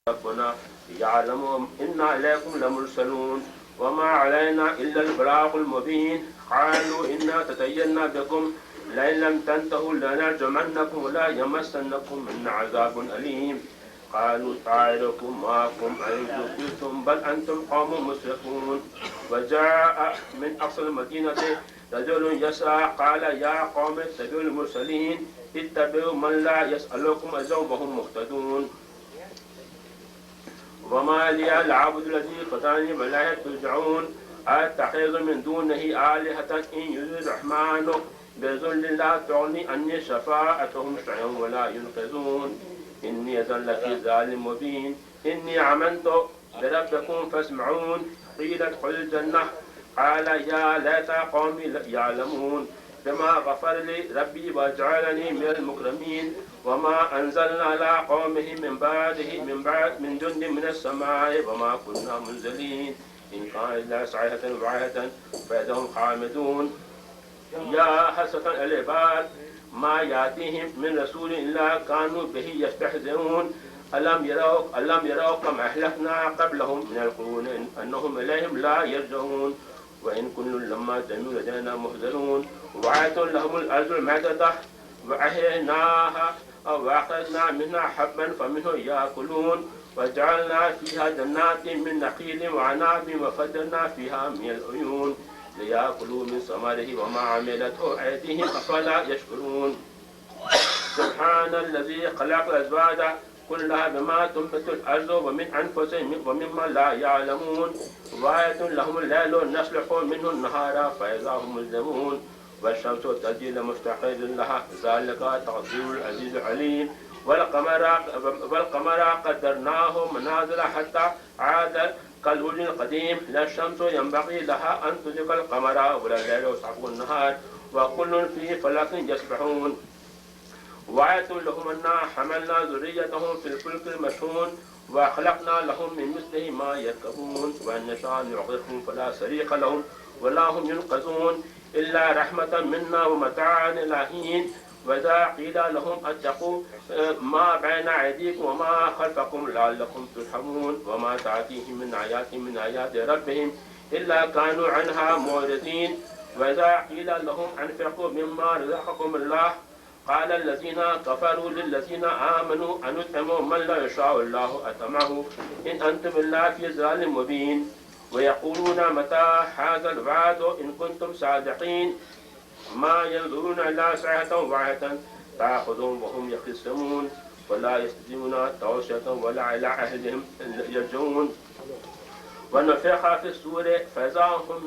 ربنا يعلم إنا إليكم لمرسلون وما علينا إلا البلاغ المبين قالوا إنا تطيرنا بكم لئن لم تنتهوا لنرجمنكم ولا يمسنكم منا عذاب أليم قالوا طائركم معكم أئن ذكرتم بل أنتم قوم مسرفون وجاء من أقصى المدينة رجل يسعى قال يا قوم اتبعوا المرسلين اتبعوا من لا يسألكم أجرا وهم مهتدون وما لي لا أعبد الذي فطرني وإليه ترجعون أتخذ من دونه آلهة إن يريد الرحمن بضر لا تغني عني شفاعتهم شيئا ولا ينقذون إني إذا لفي ضلال مبين إني آمنت بربكم فاسمعون قيل ادخل الجنة قال يا ليت قومي يعلمون بما غفر لي ربي وجعلني من المكرمين وما أنزلنا على قومه من بعد من جند من السماء وما كنا منزلين إن كان إلا صيحة واحدة فإذا هم خامدون يا حسرة العباد ما يأتيهم من رسول إلا كانوا به يستهزئون ألم يروا كما أهلكنا قبلهم من القرون أنهم إليهم لا يرجعون وإن كل لما جميع لدينا محضرون وعيت لهم الأرض الميتة وأحييناها وأخرجنا منها حبا فمنه يأكلون وجعلنا فيها جنات من نخيل وعناب وفجرنا فيها من العيون ليأكلوا من ثمره وما عملته أيديهم أفلا يشكرون سبحان الذي خلق الأزواج كلها بما تنبت الأرض ومن أنفسهم ومما لا يعلمون وآية لهم الليل نسلخ منه النهار فإذا هم مظلمون والشمس تجري لمستقر لها ذلك تقدير العزيز العليم والقمر قدرناه منازل حتى عاد كالعرجون القديم لا الشمس ينبغي لها أن تدرك القمر ولا الليل سابق النهار وكل في فلك يسبحون وآية لهم أنا حملنا ذريتهم في الفلك المشحون وخلقنا لهم من مثله ما يركبون وإن نشاء نغرقهم فلا صريخ لهم ولا هم ينقذون إلا رحمة منا ومتاعا إلى حين وإذا قيل لهم اتقوا ما بين أيديكم وما خلفكم لعلكم ترحمون وما تأتيهم من آيات ربهم إلا كانوا عنها معرضين وإذا قيل لهم أنفقوا مما رزقكم الله قال الذين كفروا للذين آمنوا أن نطعموا من لا يشاء الله أطعمه إن أنتم إلا في ضلال مبين ويقولون متى هذا الوعد إن كنتم صادقين ما ينظرون إلا ساعة واحدة تأخذهم وهم يخصمون ولا يستطيعون توصية ولا إلى أهلهم يرجعون ونفخ في الصور فإذا هم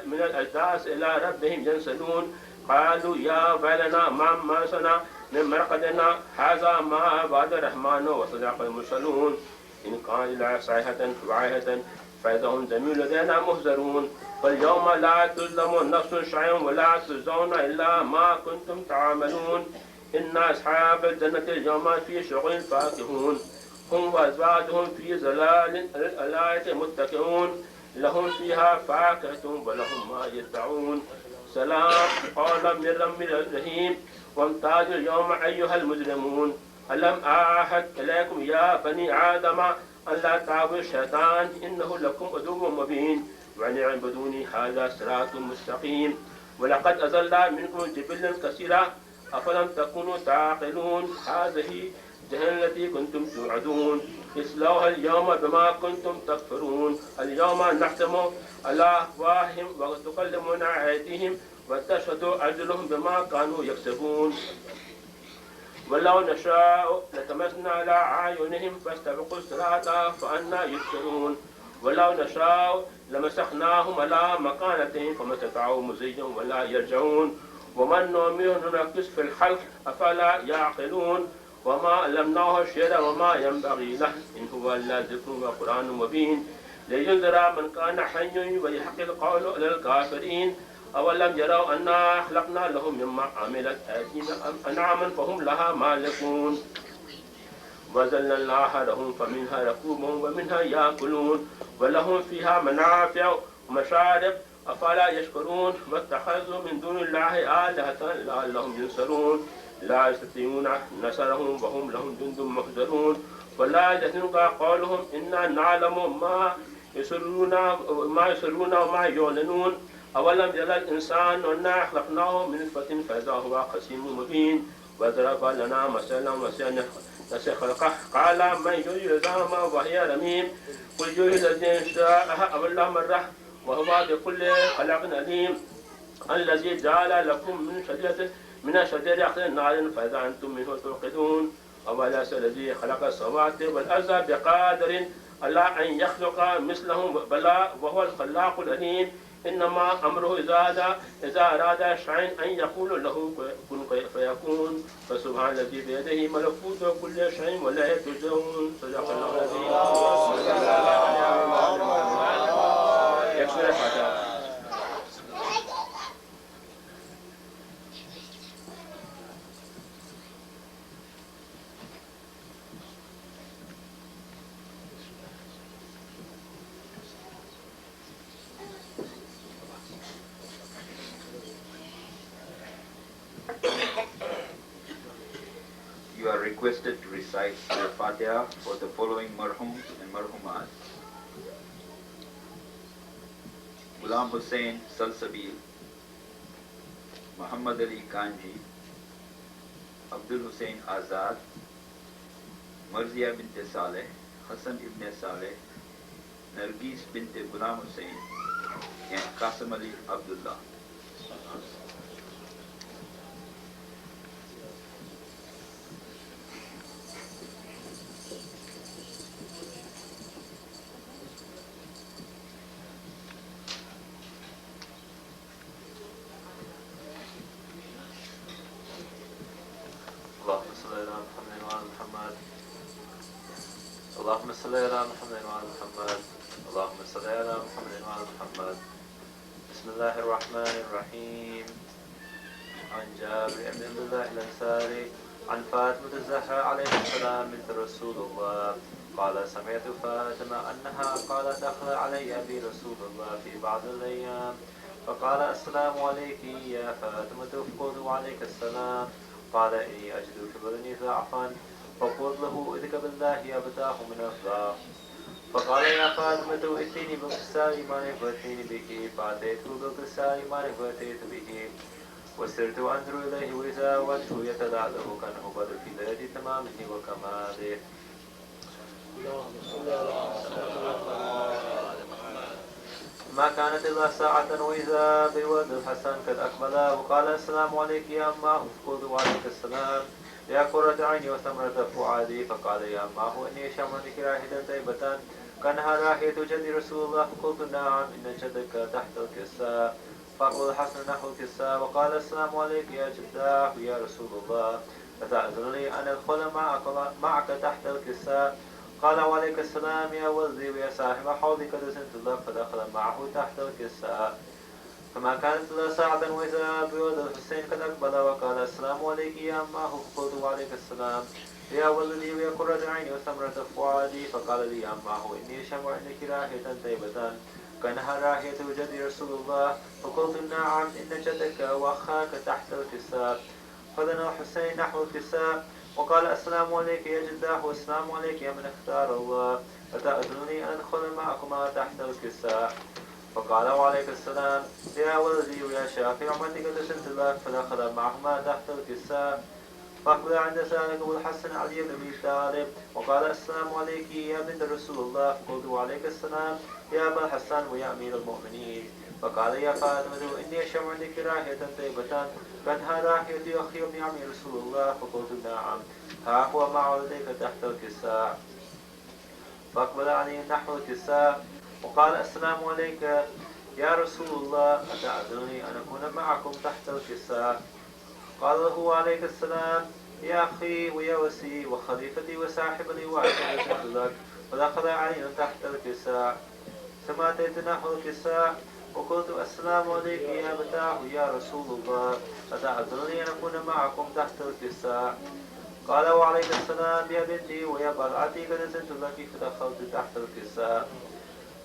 من الأجداث إلى ربهم ينسلون قالوا يا ويلنا ما مسنا من مرقدنا هذا ما وعد الرحمن وصدق المرسلون إن كان إلا صيحة واحدة فإذا هم جميع لدينا محضرون فاليوم لا تظلم نفس شيئا ولا تجزون إلا ما كنتم تعملون إن أصحاب الجنة اليوم في شغل فاكهون هم وأزواجهم في ظلال الآية متكئون لهم فيها فاكهة ولهم ما يدعون سلام قولا من رب الرحيم وامتازوا اليوم أيها المجرمون ألم أعهد إليكم يا بني آدم أن لا تعبدوا الشيطان إنه لكم عدو مبين وأن اعبدوني هذا صراط مستقيم ولقد أضل منكم جبلا كثيرا أفلم تكونوا تعقلون هذه جهنم التي كنتم توعدون اصلوها اليوم بما كنتم تكفرون اليوم نختم على أفواههم وتكلمنا أيديهم وتشهد أرجلهم بما كانوا يكسبون ولو نشاء لتمسنا على أعينهم فاستبقوا الصراط فأنى يبصرون ولو نشاء لمسخناهم على مكانتهم فما استطاعوا مزيا ولا يرجعون ومن نؤمن نركز في الخلق أفلا يعقلون وما علمناه الشعر وما ينبغي له إن هو إلا ذكر وقرآن مبين لينذر من كان حيا ويحق القول على الكافرين أولم يروا أنا خلقنا لهم مما عملت أيدينا أنعاما فهم لها مالكون وذللناها لهم فمنها ركوبهم ومنها يأكلون ولهم فيها منافع ومشارب أفلا يشكرون واتخذوا من دون الله آلهة لعلهم ينصرون لا يستطيعون نصرهم وهم لهم جند محضرون ولا يحزنك قولهم إنا نعلم ما يسرون وما يعلنون أولم يرى الإنسان أنا خلقناه من نطفة فإذا هو خصيم مبين وضرب لنا مثلا نسي خلقه قال من يحيي العظام وهي رميم قل يحيي الذي شاءها أول مرة وهو بكل خلق عليم الذي جعل لكم من الشجر أخضر نار فإذا أنتم منه توقدون أوليس الذي خلق السماوات والأرض بقادر على أن يخلق مثلهم بلى وهو الخلاق العليم إنما أمره إذا أراد شيئا أن يقول له كن فيكون فسبحان الذي بيده ملكوت كل شيء ولا تجزون صدق الله العظيم. يكسر الفاتحة. You are requested to recite Surah Fatiha for the following marhums and marhumat: Ghulam Hussain Salsabil, Muhammad Ali Kanji, Abdul Hussain Azad, Marzia bint Saleh, Hassan ibn Saleh, Nargis bint Ghulam Hussain, and Qasim Ali Abdullah. اللهم صل على محمد وعلى محمد. اللهم صل على محمد وعلى محمد. بسم الله الرحمن الرحيم. عن جابر بن عبد الله الأنصاري عن فاطمة الزهراء عليه السلام بنت رسول الله قال سمعت فاطمة أنها قالت دخل علي أبي رسول الله في بعض الأيام فقال السلام عليك يا فاطمة فقلت وعليك السلام قال إني أجد في بدني ضعفا فقلت له إذك بالله أبتاه من الضعف فقال يا فاطمة ائتني بغسال ما نفأتيني به فأتيته بغسال ما نفأتيت به وسرت أنظر إليه وإذا وجهه يتلألأ كأنه بدر في ليلة تمامه وكماله. ما كانت إلا ساعة وإذا بولد الحسن قد أقبل وقال السلام عليك يا أماه فقلت وعليك السلام يا قرة عيني وثمرة فؤادي فقال يا أماه إني شمعتك راحة طيبة كأنها راحية جد رسول الله فقلت نعم إن جدك تحت الكساء فأقبل الحسن نحو الكساء وقال السلام عليك يا جداه يا رسول الله أتأذنني أن أدخل معك تحت الكساء قال وعليك السلام يا ولدي ويا صاحب حوضي قد أذنت لك فدخل معه تحت الكساء فما كانت إلا ساعة وإذا بولد الحسين قد أقبل وقال السلام عليك يا أماه فقلت وعليك السلام يا ولدي ويا قرة عيني وثمرة فؤادي فقال لي يا أماه إني شمع عندك راحية طيبة كأنها راحية جد رسول الله فقلت نعم إن جدك وأخاك تحت الكساء فدنا الحسين نحو الكساء وقال السلام عليك يا جداه والسلام عليك يا من اختار الله أتأذنني أن أدخل معكما تحت الكساء فقال وعليك السلام يا ولدي ويا شافع عندك دسنت لك فدخل معهما تحت الكساء فأقبل عند ذلك أبو الحسن علي بن أبي طالب وقال السلام عليك يا بنت رسول الله فقلت وعليك السلام يا أبا الحسن ويا أمير المؤمنين فقال يا فاطمة إني أشم عندك راحية طيبة كأنها راحية أخي ابن عمي رسول الله فقلت نعم ها هو مع ولديك تحت الكساء فأقبل علي نحو الكساء وقال السلام عليك يا رسول الله أتأذنني أن أكون معكم تحت الكساء قال له عليك السلام يا أخي ويا وسي وخليفتي وصاحبني وأعتذرت لك ودخل علي تحت الكساء ثم أتيت نحو الكساء وقلت السلام عليك يا بتاه يا رسول الله أتأذنني أن أكون معكم تحت الكساء قال وعليك السلام يا بنتي ويا بلعتي قد أذنت لك فدخلت تحت الكساء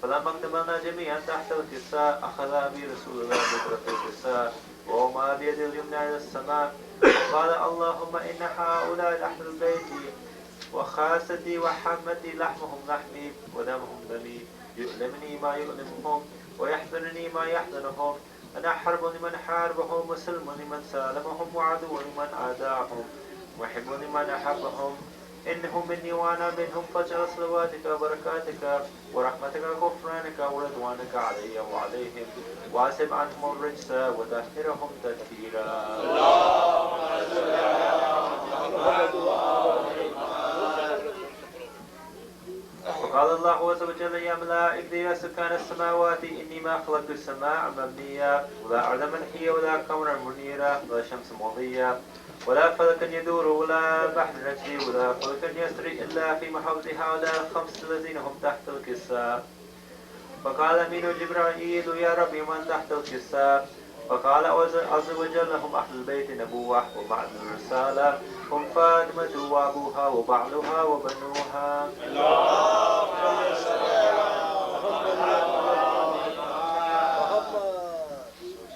فلما اكتملنا جميعا تحت الكساء أخذ أبي رسول الله بطرف الكساء ووضع بيد اليمنى إلى السماء وقال اللهم إن هؤلاء أهل البيت وخاستي وحمتي لحمهم لحمي ودمهم دمي يؤلمني ما يؤلمهم ويحزنني ما يحزنهم أنا حرب لمن حاربهم وسلم لمن سالمهم وعدو لمن عاداهم محب لمن أحبهم إنهم مني وأنا منهم فاجعل صلواتك وبركاتك ورحمتك وغفرانك ورضوانك علي وعليهم واسب عنهم الرجس وطهرهم تطهيرا. وقال الله عز وجل يا ملائكتي يا سكان السماوات إني ما خلقت السماء مبنية ولا أرض منحية ولا قمرا منيرا ولا شمس مضية ولا فلك يدور ولا بحر نجري ولا فلك يسري إلا في محوض هؤلاء الخمس الذين هم تحت الكساء. فقال أمين جبرائيل يا ربي من تحت الكساء؟ فقال عز وجل هم أهل البيت نبوة ومعنى الرسالة هم فاطمة وأبوها وبعلها وبنوها.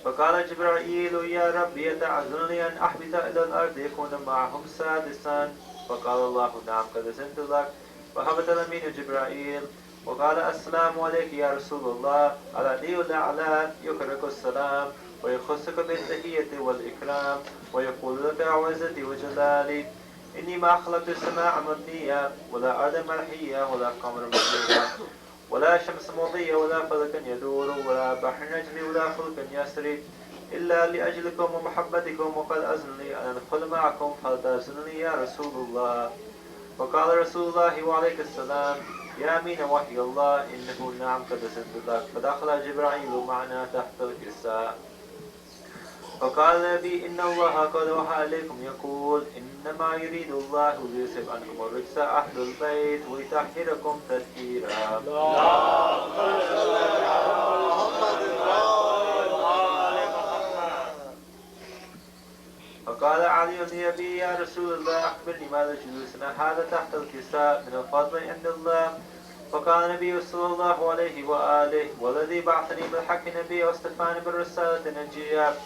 فقال جبرائيل يا ربي يتعذرني أن أحبط إلى الأرض يكون معهم سادسا. فقال الله نعم قد أذنت لك. فهبط الأمين جبرائيل وقال السلام عليك يا رسول الله العلي الأعلى يقرئك السلام ويخصك بالتحية والإكرام ويقول لك عزتي وجلالي إني ما خلقت السماء مبنية ولا أرض مرحية ولا قمر منيرا ولا شمس مضية ولا فلك يدور ولا بحر نجري ولا فلك يسري إلا لأجلكم ومحبتكم وقد أذنني أن أدخل معكم فلتأذنني يا رسول الله. وقال رسول الله وعليك السلام يا أمين وحي الله إنه نعم قد أذنت لك. فدخل جبرائيل معنا تحت الكساء فقال النبي إن الله قد وحى إليكم يقول إنما يريد الله ليذهب عنكم الرجس أهل البيت ويطهركم تطهيرا. فقال علي لأبي يا رسول الله أخبرني ماذا جلوسنا هذا تحت الكساء من الفضل عند الله. فقال النبي صلى الله عليه وآله والذي بعثني بالحق نبي واصطفاني بالرسالة نجيا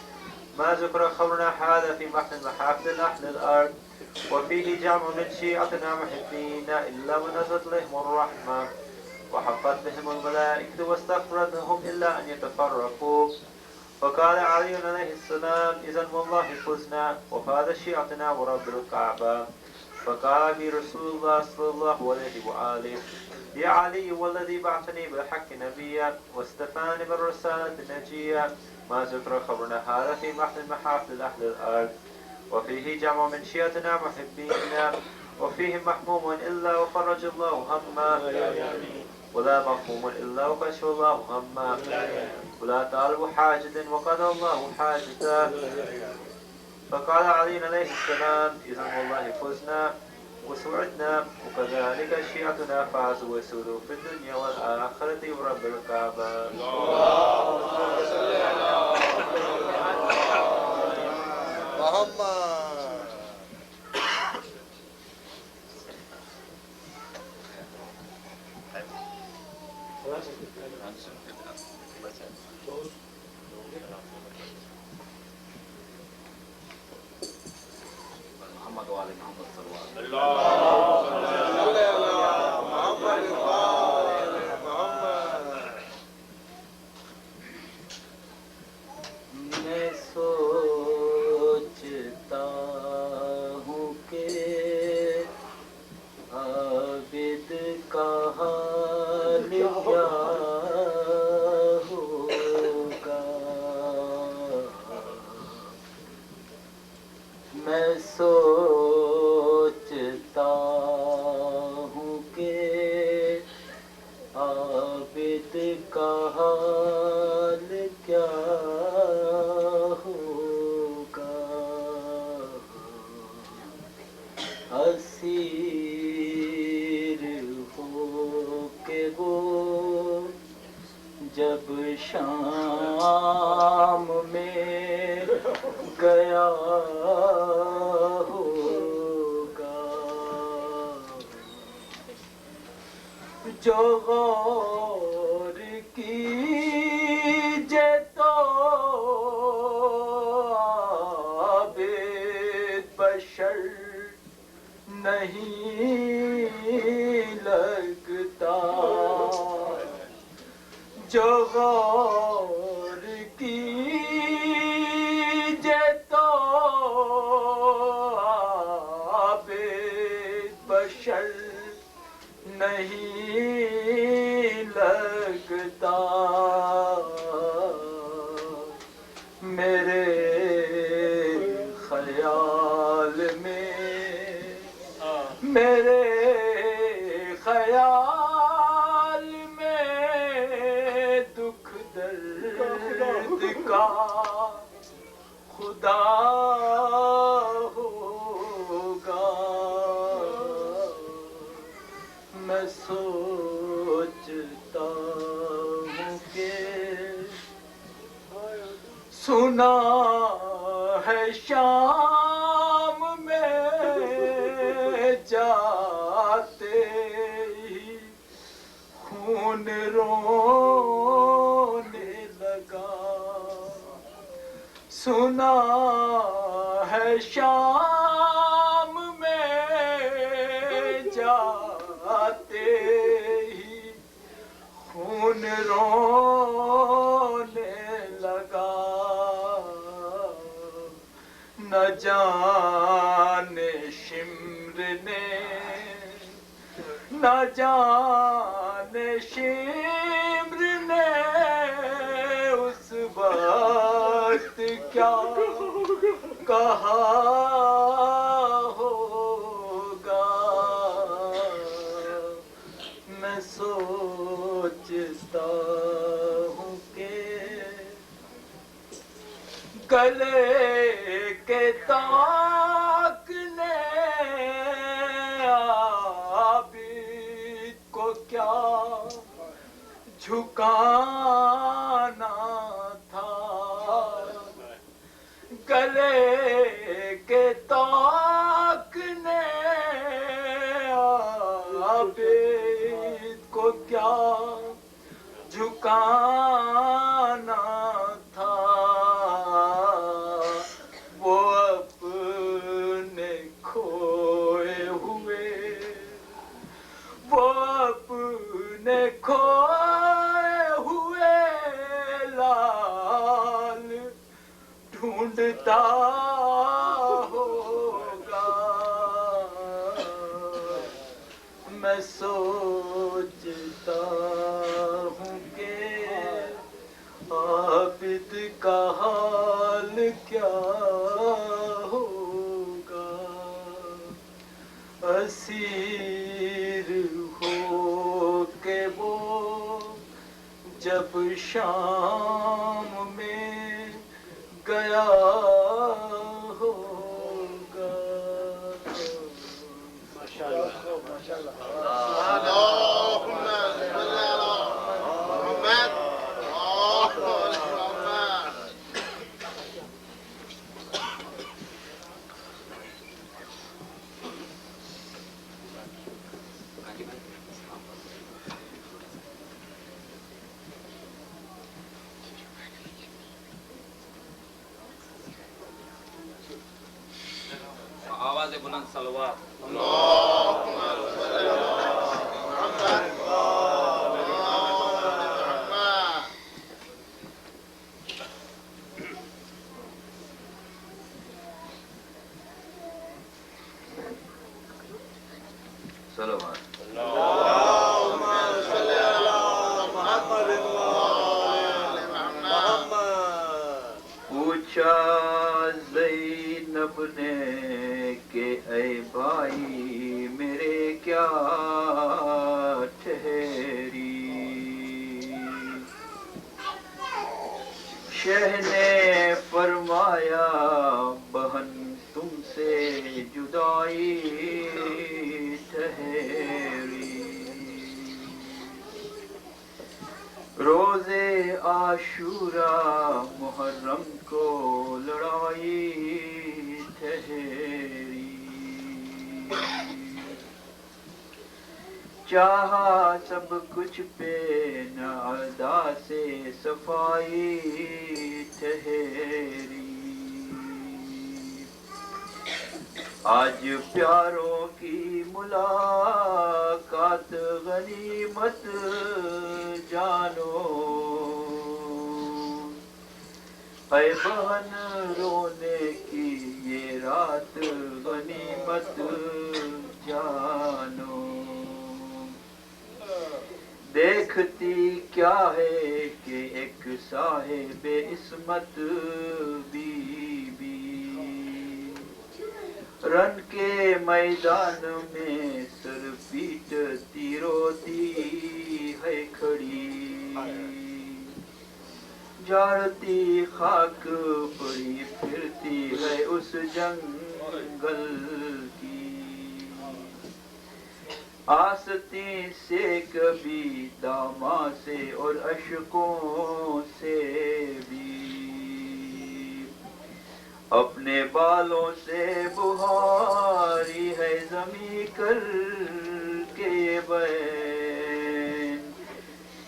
ما ذكر خبرنا هذا في محن محافل أهل الأرض وفيه جمع من شيعتنا محبين إلا ونزلت لهم الرحمة وحفت بهم الملائكة واستغفرت لهم إلا أن يتفرقوا. فقال علي عليه السلام إذن والله فزنا وفاز شيعتنا ورب الكعبة. فقال بي رسول الله صلى الله عليه وآله يا علي والذي بعثني بالحق نبيا واستفاني بالرسالة نجيا ما ذكر خبرنا هذا في محل محافل أهل الأرض وفيه جمع من شيعتنا محبين وفيه محموم إلا وفرج الله همه ولا مفهوم إلا وكشف الله همه ولا طالب حاجة وقضى الله حاجته. فقال علي عليه السلام إذن والله فزنا وسعدنا وكذلك شيعتنا فازوا وسودوا في الدنيا والآخرة ورب الكعبة. محمد وعلى محمد صلى الله عليه وسلم. میں سوچتا ہوں کہ عابد کا حال کیا ہوگا. میں سوچتا ہوں کہ عابد کا حال کیا ہوگا. اسیر ہو کے وہ جب شام میں گیا ہوگا. جو غور کیجے تو عابد بشر نہیں جو غور کیجے تو آب بشر نہیں لگتا میرے خیال میں میرے خیال میں دکھ درد کا خدا ہوگا میں سوچتا ہوں کہ سنا ہے شام میں جاتے ہی خون رونے لگا سنا ہے شام میں جاتے ہی خون رونے لگا نہ جانے شمر نے نہ جانے شمر نے اس وقت کیا کہا ہوگا میں سوچتا ہوں کہ گلے کے تاک نے عابد کو کیا جھکانا تھا گلے کے تاک نے عابد کو کیا جھکانا تھا وہ اپنے کھوئے ہوئے وہ اپنے کھوئے ہوئے لال ڈھونڈتا ہوگا میں سوچتا ہوں کہ عابد کا حال کیا ہوگا اسیر ہو کے وہ جب شام میں گیا ہوگا آواز بلند صلوات صلوات پوچھا زینب نے کہ اے بھائی میرے کیا ٹھہری شہ نے فرمایا بہن تم سے جدائی ٹھہری روزے عاشورہ محرم کو لڑائی ٹھہری چاہا سب کچھ پہ نہ ادا سے صفائی ٹھہری آج پیاروں کی ملاقات غنیمت جانو اے بہن رونے کی یہ رات غنیمت جانو، دیکھتی کیا ہے کہ ایک صاحب عصمت بی بی رن کے میدان میں سر پیٹتی روتی ہے کھڑی، جھاڑتی خاک پڑی پھرتی ہے اس جنگل کی، آستین سے کبھی داما سے اور اشکوں سے بھی، اپنے بالوں سے بہاری ہے زمیں کر کے بین،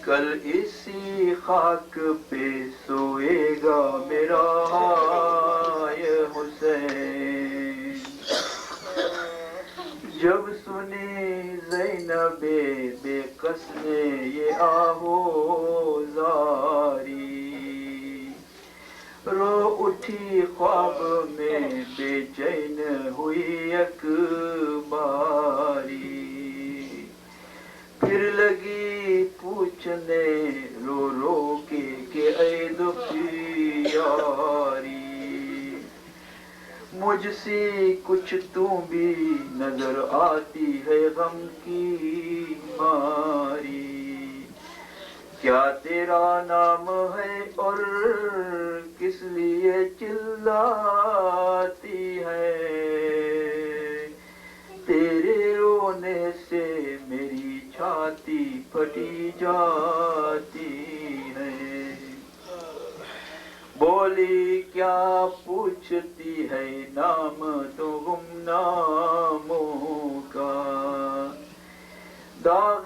کل اسی خاک پہ سوئے گا میرا ہائے حسین، جب سنی زینب بے کس نے یہ آہو زاری، رو اٹھی خواب میں بے چین ہوئی یک باری، پھر لگی پوچھنے رو رو کے کہ اے دفی یاری، مجھ سی کچھ تو بھی نظر آتی ہے غم کی ماری، کیا تیرا نام ہے اور کس لیے چلاتی ہے، تیرے رونے سے میری چھاتی پھٹی جاتی ہے، بولی کیا پوچھتی ہے نام تو گمناموں کا، داغ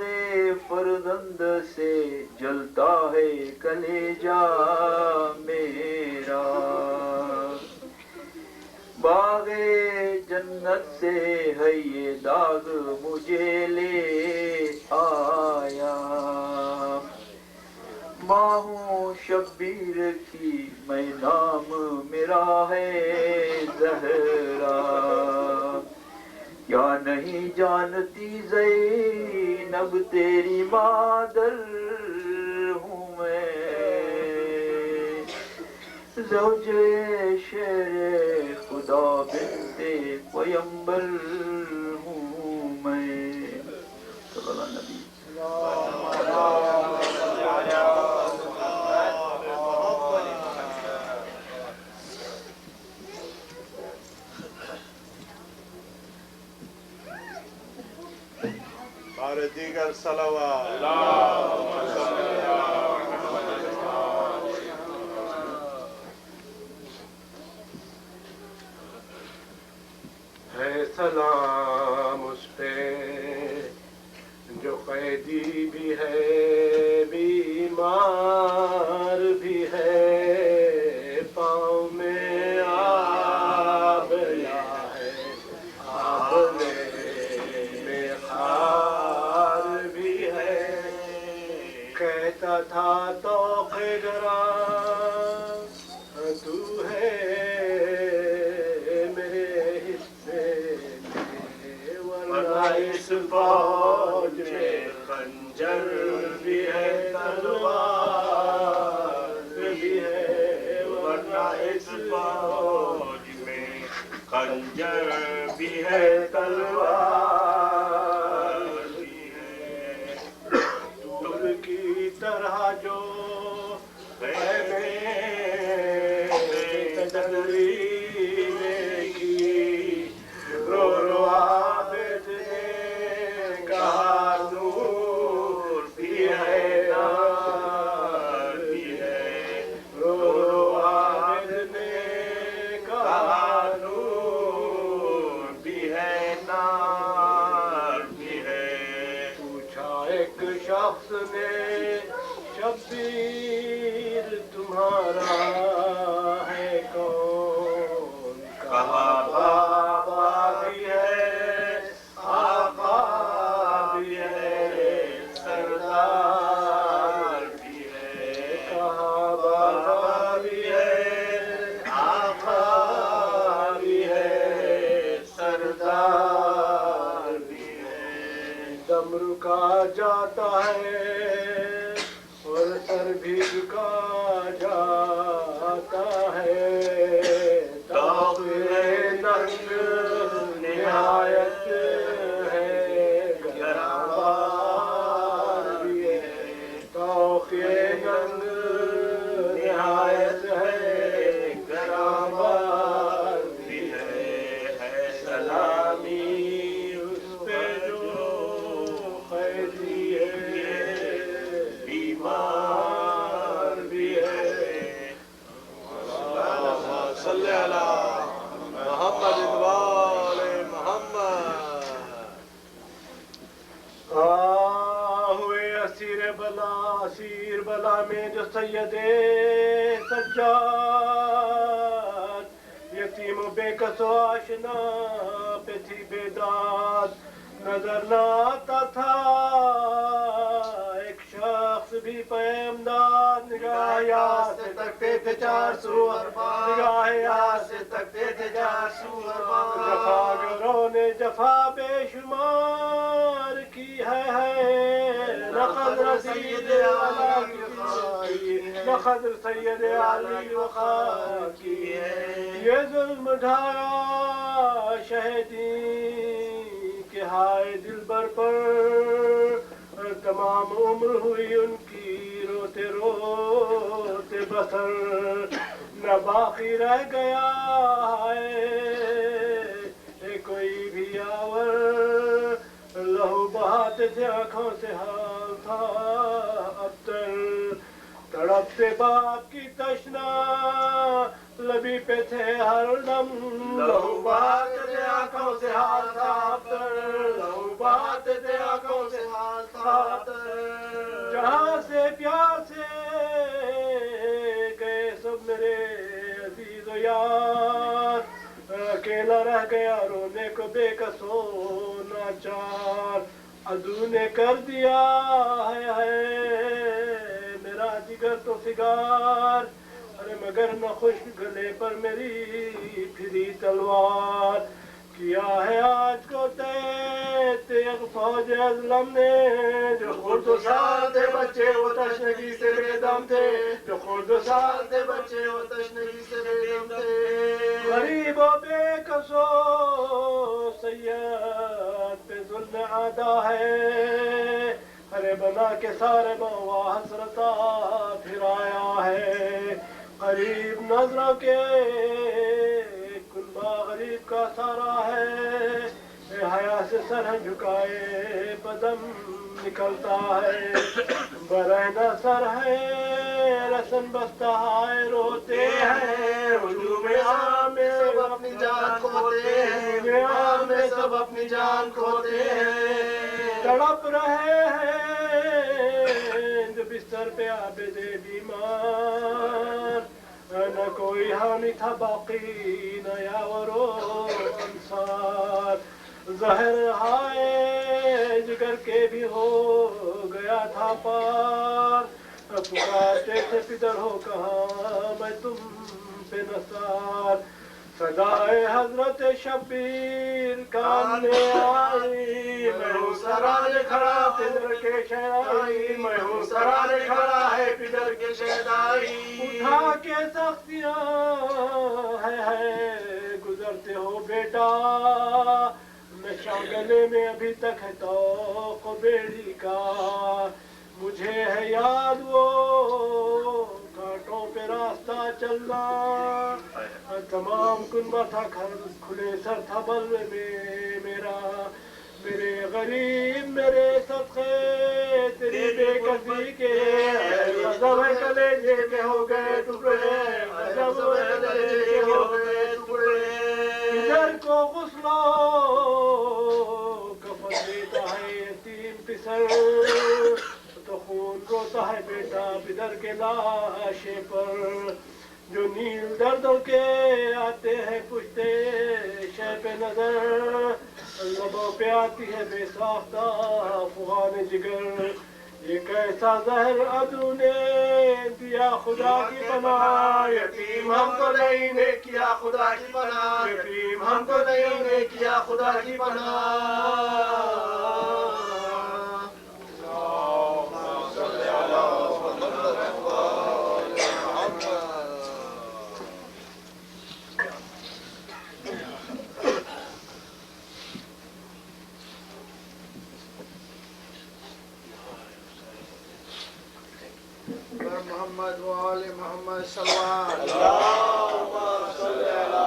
فرزند سے جلتا ہے کلیجہ میرا، باغ جنت سے ہے یہ داغ مجھے لے آیا، ماں ہوں شبیر کی میں نام میرا ہے زہرا، کیا نہیں جانتی زینب تیری مادر ہوں میں، زوج شیر خدا بنت پیمبر ہوں میں، صلی اللہ نبی اور دیگر صلوات ہے سلام اس پہ جو قیدی بھی ہے بیمار بھی ہے، پاؤں میں آب یا ہے آب میں خار بھی ہے، کہتا تھا توق گرا تو ہے میرے حصے میں، ورنہ اس فوج میں خنجر بھی ہے تلوار بھی ہے، ورنہ اس فوج میں خنجر بھی ہے تلوار بھی ہے، دور کی طرح جو تدرینے کی رو رو عابد نے کہا نور بھی ہے نار بھی ہے، رو رو عابد نے کہا نور بھی ہے نار بھی ہے، پوچھا ایک شخص نے شبیر تمہارا ہے کون، کہا بابا بھی ہے آقا بھی ہے سردار بھی ہے، کہا بابا بھی ہے جاتا ہے اور سر بھی جھکا جاتا ہے. تاخیر ننگ نہایت ہے گرانبار بھی ہے. تاخیر ننگ نہایت ہے گرانبار بھی ہے. سلامی اس پہ جو قیدی ہے بیمار بھی ہے. صلی اللہ محمد وآل محمد. ہوئے اسیر بلا میں جو سید سجاد یتیم و بے کس و آشنا پہ تھی بیداد. نظر نہ آتا تھا ایک شخص بھی پیمداد. نگاہ یار سے تکتے تھے 400 ارباب. نگاہ یار سے تکتے تھے 400 ارباب. جفاگروں نے جفا بے شمار کی ہے. نقدر سید علی نقدر سید علی وقار کی ہے. یہ ظلم ڈھایا شہیدی کہ ہائے دلبر پر. تمام عمر ہوئی ان کی روتے روتے بسر. نہ باقی رہ گیا ہے کوئی بھی آور. لہو بہاتے تھے آنکھوں سے حال تھا ابتر. تڑپتے باپ کی تشنا لبی پہ تھے ہر دم. لہو بہاتے تھے آنکھوں سے حال تھا ابتر. لہو بہاتے تھے آنکھوں سے حال تھا ابتر. جہاں سے پیاسے گئے سب میرے عزیز و یار. اکیلا رہ گیا رونے کو بے کس و ناچار. عدو نے کر دیا ہے میرا جگر تو فگار. ارے مگر نہ خشک گلے پر میری پھری تلوار. کیا ہے آج کو تیغ فوج ازلم نے. جو خرد و سال تھے بچے وہ تشنگی سے بے دم تھے. جو خرد و سال تھے بچے وہ تشنگی سے بے دم تھے. غریب و بے کس و سید پہ ظلم عادا ہے. ارے بنا کے سارے بوا حسرتا پھر آیا ہے. قریب نظروں کے کنبہ غریب کا سارا ہے. اے حیا سے سر جھکائے بدم نکلتا ہے. برہنہ سر ہے رسن بستہ ہے روتے ہیں. ہجوم عام میں سب اپنی جان کھوتے ہیں. عام میں سب اپنی جان کھوتے ہیں. تڑپ رہے ہیں جو بستر پہ عابد بیمار. نہ کوئی حامی تھا باقی نہ یاور و انصار. زہر ہائے جگر کے بھی ہو گیا تھا پار. پکارتے تھے پدر ہو کہاں میں تم پہ نثار. صدائے حضرت شبیر کان میں آئی. میں ہوں سرانے کھڑا پدر کے شہدائی. میں ہوں سرانے کھڑا ہے پدر کے شہدائی. اٹھا کے سختیاں ہے گزرتے ہو بیٹا. نشہ گلے میں ابھی تک ہے توق بیڑی کا. مجھے ہے یاد وہ کانٹوں پہ راستہ چلنا. تمام کنبہ تھا کھلے سر تھا بلوے میں میرا. میرے غریب میرے صدقے تیری بے کسی کے. غضب ہے کلیجے کے ہو گئے ٹکڑے. غضب ہے کلیجے کے ہو گئے ٹکڑے. ادھر کو غسلو کفن دیتا ہے یتیم پسر. تو خون روتا ہے بیٹا بدر کے لاشے پر. جو نیل درد کے آتے ہیں پشتے شہ پہ نظر. لبوں پہ آتی ہے بے ساختہ افغان جگر. یہ کیسا زہر عدو نے دیا خدا کی پناہ. یتیم ہم کو نہیں نے کیا خدا کی پناہ. یتیم ہم کو نہیں نے کیا خدا کی پناہ. محمد وآل محمد صلوات اللهم صل على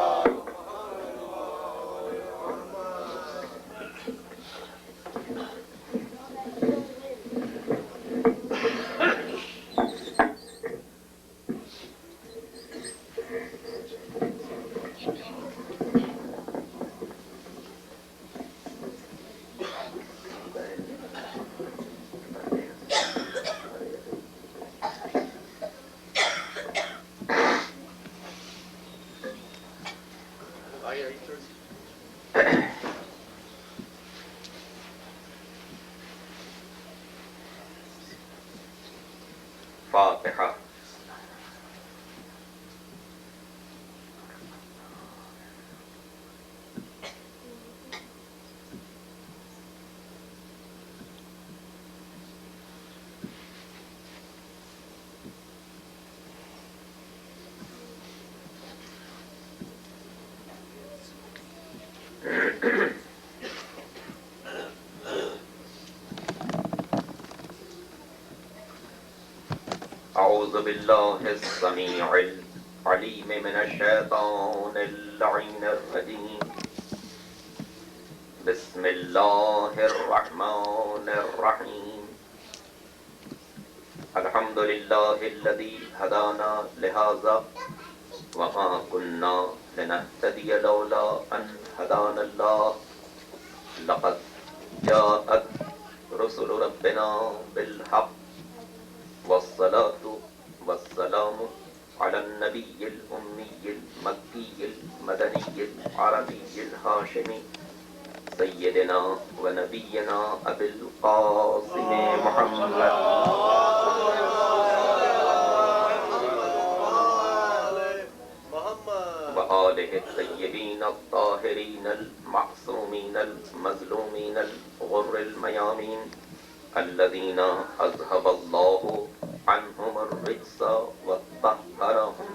فاتحہ. اعوذ باللہ السمیع العلیم من الشیطان اللعین الرجیم. بسم اللہ الرحمن الرحیم. الحمد للہ الذی ہدانا لہذا وما كنا لنهتدي لولا ان هدانا الله. لقد جاءت رسل ربنا بالحق والصلاة والسلام على النبي الأمي المكي المدني العربي الهاشمي سيدنا ونبينا أبي القاسم محمد وآله الطيبين الطاهرين المعصومين المظلومين الغر الميامين الذين أذهب الله عنهم الرجس وطهرهم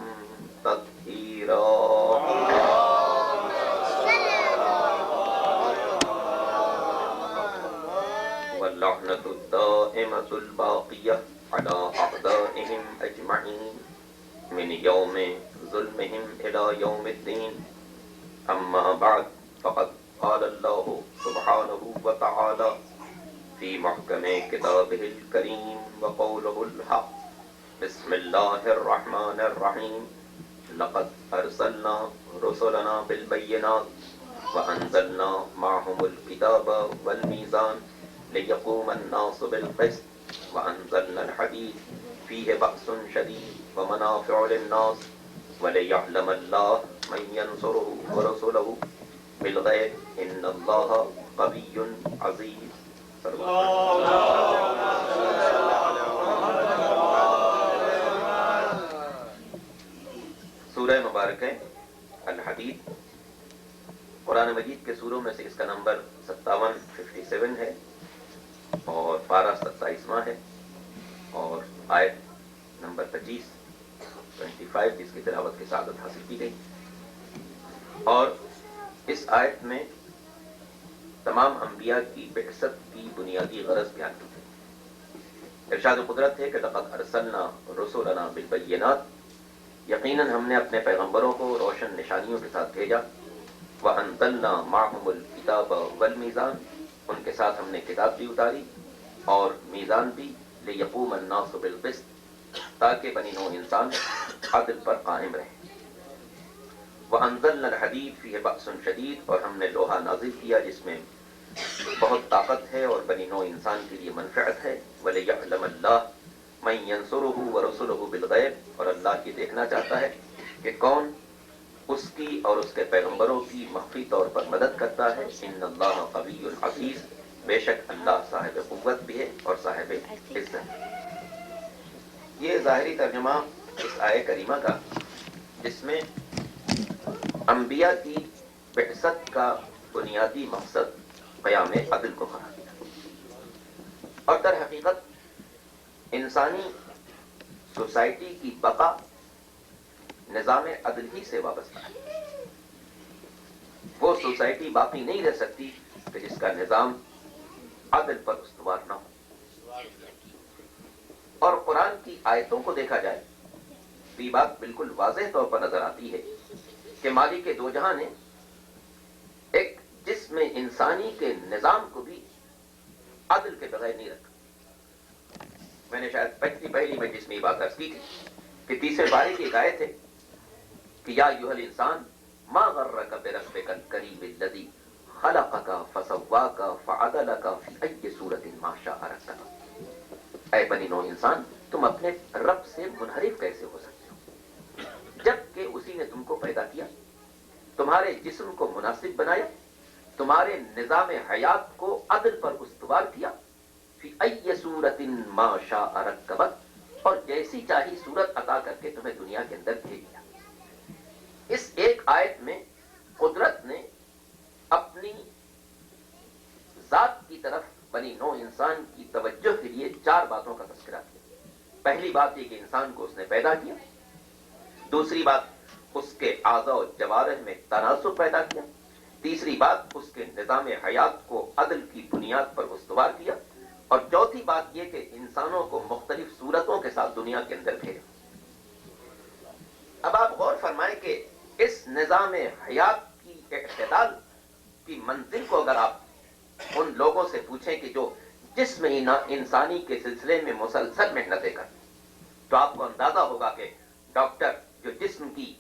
تطهيرا. واللعنة الدائمة الباقية على أعدائهم أجمعين من يوم ظلمهم إلى يوم الدين. أما بعد فقد قال الله سبحانه وتعالى في محكم كتابه الكريم وقوله الحق. بسم الله الرحمن الرحيم. لقد أرسلنا رسلنا بالبينات وأنزلنا معهم الكتاب والميزان ليقوم الناس بالقسط وأنزلنا الحديد فيه بأس شديد ومنافع للناس وليعلم الله من ينصره ورسله بالغيب إن الله قوي عزيز. سورہ مبارک ہے الحدید. قرآن مجید کے سوروں میں سے اس کا نمبر 57 ہے اور پارہ 27واں ہے اور آیت نمبر 25 جس کی تلاوت کی سعادت حاصل کی گئی. اور اس آیت میں تمام انبیاء کی بعثت کی بنیادی غرض بیان کی گئی. ارشاد قدرت ہے کہ لقد ارسلنا رسلنا بالبینات. یقیناً ہم نے اپنے پیغمبروں کو روشن نشانیوں کے ساتھ بھیجا. وانزلنا معهم الکتاب والمیزان. ان کے ساتھ ہم نے کتاب بھی اتاری اور میزان بھی. لیقوم الناس بالقسط. تاکہ بنی نوع انسان عدل پر قائم رہے. وانزلنا الحدید فیہ بأس شدید. اور ہم نے لوہا نازل کیا جس میں بہت طاقت ہے اور بنی نوع انسان کے لیے منفعت ہے. ولیعلم اللہ من ینصرہ ورسلہ بالغیب. اور اللہ یہ دیکھنا چاہتا ہے کہ کون اس کی اور اس کے پیغمبروں کی مخفی طور پر مدد کرتا ہے. ان اللہ قوی عزیز. بے شک اللہ صاحب قوت بھی ہے اور صاحب عزت. یہ ظاہری ترجمہ اس آیہ کریمہ کا جس میں انبیاء کی بعثت کا بنیادی مقصد قیام عدل کو قرار دیا. اور در حقیقت انسانی سوسائٹی کی بقا نظام عدل ہی سے وابستہ ہے. وہ سوسائٹی باقی نہیں رہ سکتی کہ جس کا نظام عدل پر استوار نہ ہو. اور قرآن کی آیتوں کو دیکھا جائے تو یہ بات بالکل واضح طور پر نظر آتی ہے کہ مالک دو جہاں نے ایک جسم انسانی کے نظام کو بھی عدل کے بغیر نہیں رکھا. میں نے شاید پہلی مجلس میں یہ بات عرض کی تھی کہ 30ویں پارے کی ایک آیت ہے کہ یا ایھا الانسان ما غرک بربک الکریم الذی خلقک فسواک فعدلک فی ای صورت ما شاء رکبک. اے بنی نوع انسان، تم اپنے رب سے منحرف کیسے ہو سکتے ہو جبکہ اسی نے تم کو پیدا کیا، تمہارے جسم کو مناسب بنایا، تمہارے نظام حیات کو عدل پر استوار کیا، فی ای صورت ما شاء رکبک، اور جیسی چاہی صورت عطا کر کے تمہیں دنیا کے اندر بھیج دیا. اس ایک آیت میں قدرت نے اپنی ذات کی طرف بنی نوع انسان کی توجہ کے لیے 4 باتوں کا تذکرہ کیا. پہلی بات یہ کہ انسان کو اس نے پیدا کیا، دوسری بات اس کے اعضاء و جوارح میں تناسب پیدا کیا، تیسری بات اس کے نظام حیات کو عدل کی بنیاد پر استوار کیا، اور چوتھی بات یہ کہ انسانوں کو مختلف صورتوں کے ساتھ دنیا کے اندر بھیجا. اب آپ غور فرمائیں کہ اس نظام حیات کی اعتدال کی منزل کو اگر آپ ان لوگوں سے پوچھیں کہ جو جسم انسانی کے سلسلے میں مسلسل محنتیں کرتے، تو آپ کو اندازہ ہوگا کہ ڈاکٹر جو جسم کی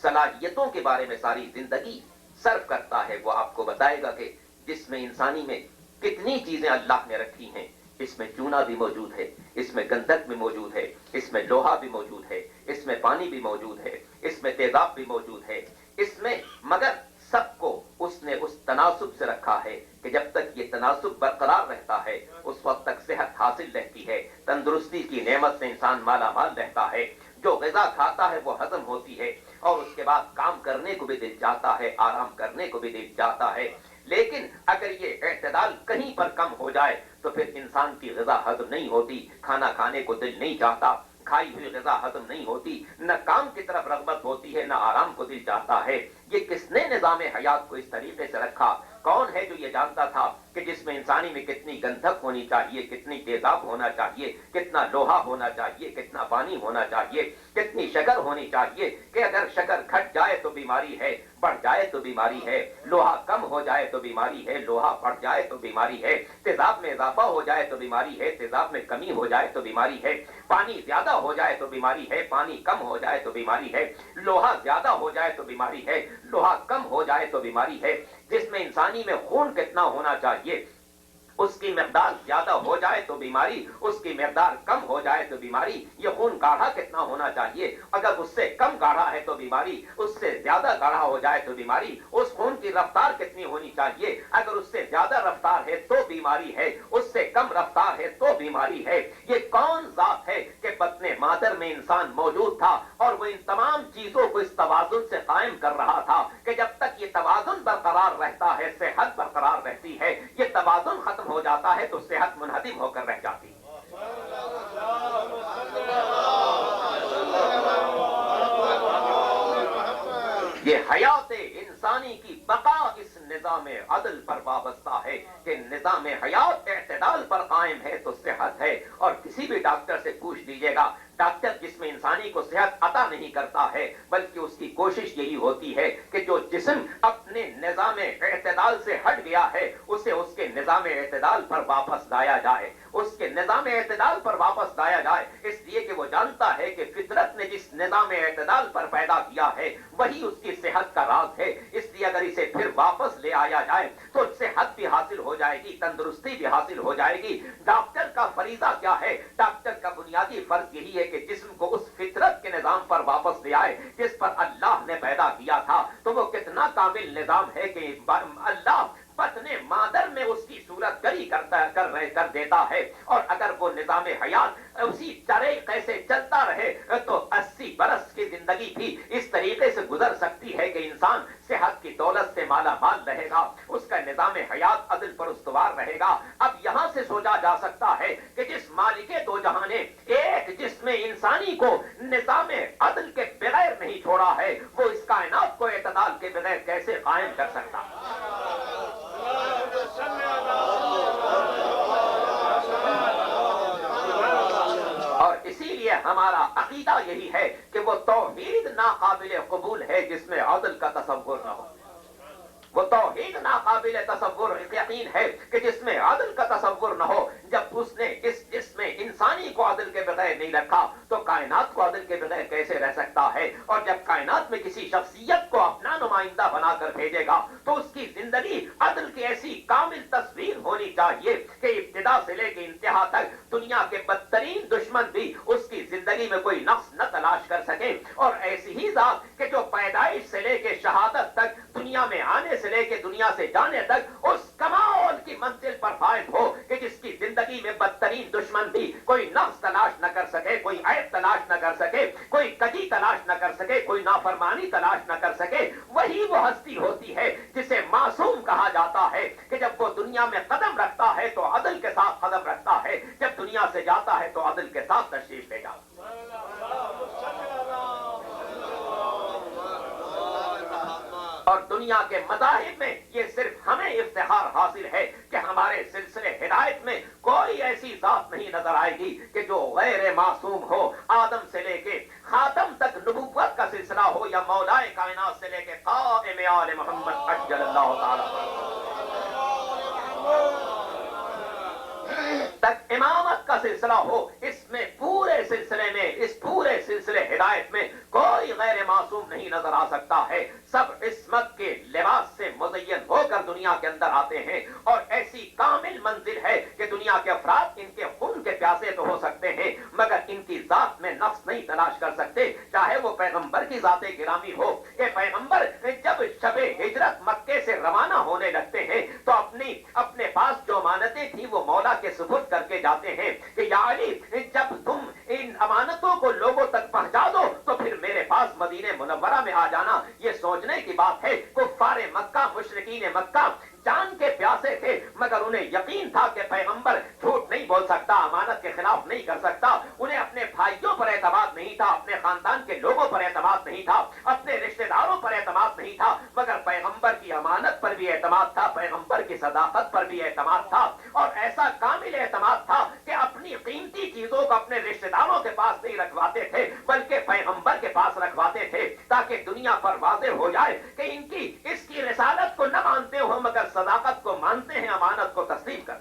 صلاحیتوں کے بارے میں ساری زندگی صرف کرتا ہے، وہ آپ کو بتائے گا کہ جسم انسانی میں کتنی چیزیں اللہ نے رکھی ہیں. اس میں چونا بھی موجود ہے، اس میں گندھک بھی موجود ہے، اس میں لوہا بھی موجود ہے، اس میں پانی بھی موجود ہے، اس میں تیزاب بھی موجود ہے، اس میں، مگر سب کو اس نے اس تناسب سے رکھا ہے کہ جب تک یہ تناسب برقرار رہتا ہے اس وقت تک صحت حاصل رہتی ہے، تندرستی کی نعمت سے انسان مالا مال رہتا ہے، جو غذا کھاتا ہے وہ ہضم ہوتی ہے، اور اس کے بعد کام کرنے کو بھی دل چاہتا ہے، آرام کرنے کو بھی دل چاہتا ہے. لیکن اگر یہ اعتدال کہیں پر کم ہو جائے تو پھر انسان کی غذا ہضم نہیں ہوتی، کھانا کھانے کو دل نہیں چاہتا، کھائی ہوئی غذا ہضم نہیں ہوتی، نہ کام کی طرف رغبت ہوتی ہے، نہ آرام کو دل چاہتا ہے. یہ کس نے نظام حیات کو اس طریقے سے رکھا؟ کون ہے جو یہ جانتا تھا کہ جس میں انسانی میں کتنی گندھک ہونی چاہیے، کتنی تیزاب ہونا چاہیے، کتنا لوہا ہونا چاہیے، کتنا پانی ہونا چاہیے، کتنی شکر ہونی چاہیے، کہ اگر شکر گھٹ جائے تو بیماری ہے، بڑھ جائے تو بیماری ہے، لوہا کم ہو جائے تو بیماری ہے، لوہا بڑھ جائے تو بیماری ہے، تیزاب میں اضافہ ہو جائے تو بیماری ہے، تیزاب میں کمی ہو جائے تو بیماری ہے، پانی زیادہ ہو جائے تو بیماری ہے، پانی کم ہو جائے تو بیماری ہے، لوہا زیادہ ہو جائے تو بیماری ہے، لوہا کم ہو جائے تو بیماری ہے. جس میں انسانی میں خون کتنا ہونا چاہیے، اس کی مقدار زیادہ ہو جائے تو بیماری، اس کی مقدار کم ہو جائے تو بیماری. یہ خون گاڑھا کتنا ہونا چاہیے، اگر اس سے کم گاڑھا ہے تو بیماری، اس سے زیادہ گاڑھا ہو جائے تو بیماری. اس خون کی رفتار کتنی ہونی چاہیے، اگر اس سے زیادہ رفتار ہے تو بیماری ہے، اس سے کم رفتار ہے تو بیماری ہے. یہ کون ذات ہے کہ بطن مادر میں انسان موجود تھا اور وہ ان تمام چیزوں کو اس توازن سے قائم کر رہا تھا کہ جب تک یہ توازن برقرار رہتا ہے صحت برقرار رہتی ہے، یہ توازن ختم ہو جاتا ہے تو صحت منہدم ہو کر رہ جاتی ہے. یہ حیات انسانی کی بقا اس نظام عدل پر وابستہ ہے کہ نظام حیات اعتدال پر قائم ہے تو صحت ہے. اور کسی بھی ڈاکٹر سے پوچھ لیجئے گا، ڈاکٹر جس میں انسانی کو صحت عطا نہیں کرتا ہے بلکہ اس کی کوشش یہی ہوتی ہے کہ جو جسم اپنے نظام اعتدال سے ہٹ گیا ہے اسے اس کے نظام اعتدال پر واپس لایا جائے، اس کے نظام اعتدال پر واپس لایا جائے. اس لیے کہ وہ جانتا ہے کہ فطرت نے جس نظام اعتدال پر پیدا کیا ہے وہی اس کی صحت کا راز ہے. اس لیے اگر اسے پھر واپس لے آیا جائے تو صحت بھی حاصل ہو جائے گی، تندرستی بھی حاصل ہو جائے گی. ڈاکٹر کا فریضہ کیا ہے؟ ڈاکٹر کا بنیادی فرض یہی ہے کہ جسم کو اس فطرت کے نظام پر واپس لے آئے جس پر اللہ نے پیدا کیا تھا. تو وہ کتنا کامل نظام ہے کہ اللہ بطن مادر میں اس کی صورت گری کر دیتا ہے، اور اگر وہ نظام حیات اسی طریقے سے چلتا رہے تو 80 برس کی زندگی بھی اس طریقے سے گزر سکتی ہے کہ انسان صحت کی دولت سے مالا مال رہے گا، اس کا نظام حیات عدل پر استوار رہے گا. اب یہاں سے سوچا جا سکتا ہے کہ جس مالک دو جہاں نے ایک جسم انسانی کو نظام عدل کے بغیر نہیں چھوڑا ہے، وہ اس کائنات کو اعتدال کے بغیر کیسے قائم کر سکتا؟ ہمارا عقیدہ یہی ہے کہ وہ توحید ناقابل قبول ہے جس میں عدل کا تصور نہ ہو. وہ توحید ناقابل تصور یقین ہے کہ جس میں عدل کا تصور نہ ہو. جب اس نے اس جس میں انسانی کو عدل کے بغیر نہیں رکھا تو کائنات کو عدل کے بغیر کیسے رہ سکتا ہے؟ اور جب کائنات میں کسی شخصیت کو اپنا نمائندہ بنا کر بھیجے گا تو اس کی زندگی عدل کی ایسی کامل تصویر ہونی چاہیے کہ ابتدا سے لے کے انتہا تک دنیا کے بدترین دشمن بھی اس کی زندگی میں کوئی نقص نہ تلاش کر سکے. اور ایسی ہی ذات کہ جو پیدائش سے لے کے شہادت تک دنیا میں آنے سے لے کے دنیا سے جانے تک اس کمال کی منزل پر فائز ہو کہ جس کی زندگی میں بدترین دشمن بھی کوئی نقص تلاش نہ کر سکے, کوئی عیب تلاش نہ کر سکے, کوئی کجی تلاش نہ کر سکے, کوئی نافرمانی تلاش نہ کر سکے. وہی وہ ہستی ہوتی ہے جسے معصوم کہا جاتا ہے کہ جب وہ دنیا میں قدم رکھتا ہے تو عدل کے ساتھ قدم رکھتا ہے, جب دنیا سے جاتا ہے تو عدل کے ساتھ تشریف لے جاتا ہے. اور دنیا کے مذاہب میں یہ صرف ہمیں افتخار حاصل ہے کہ ہمارے سلسلے ہدایت میں کوئی ایسی ذات نہیں نظر آئے گی کہ جو غیر معصوم ہو. آدم سے لے کے خاتم تک نبوت کا سلسلہ ہو یا مولائے کائنات سے لے کے قائم آل محمد عجل اللہ تعالی تک امامت کا سلسلہ ہو, اس میں پورے سلسلے میں, اس پورے سلسلے ہدایت میں کوئی غیر معصوم نہیں نظر آ سکتا ہے. سب عصمت کے لباس سے مزین ہو کر دنیا کے اندر آتے ہیں اور ایسی کامل منزل ہے کہ دنیا کے افراد ان کے خون کے پیاسے تو ہو سکتے ہیں مگر ان کی ذات میں نقص نہیں تلاش کر سکتے, چاہے وہ پیغمبر کی ذات گرامی ہو. کہ پیغمبر جب شب ہجرت مکے سے روانہ ہونے لگتے ہیں تو اپنے پاس جو امانتیں تھیں وہ مولا کے سپرد کر کے جاتے ہیں کہ یا علی جب تم ان امانتوں کو لوگوں تک پہنچا دو تو پھر میرے پاس مدینہ منورہ میں آ جانا. یہ سوچنے کی بات ہے کفار مکہ, مشرکین مکہ جان کے پیاسے تھے مگر انہیں یقین تھا کہ پیغمبر جھوٹ نہیں بول سکتا, امانت کے خلاف نہیں کر سکتا. انہیں اپنے بھائیوں پر اعتماد نہیں تھا, اپنے خاندان کے لوگوں پر اعتماد نہیں تھا, اپنے رشتہ داروں پر اعتماد نہیں تھا مگر پیغمبر کی امانت پر بھی اعتماد تھا, پیغمبر کی صداقت پر بھی اعتماد تھا. اور ایسا کامل اعتماد تھا کہ اپنی قیمتی چیزوں کو اپنے رشتہ داروں کے پاس نہیں رکھواتے تھے بلکہ پیغمبر کے پاس رکھواتے تھے تاکہ دنیا پر واضح ہو جائے کہ اس کی رسالت کو نہ مانتے ہو مگر صداقت کو مانتے ہیں, امانت کو تسلیم کر.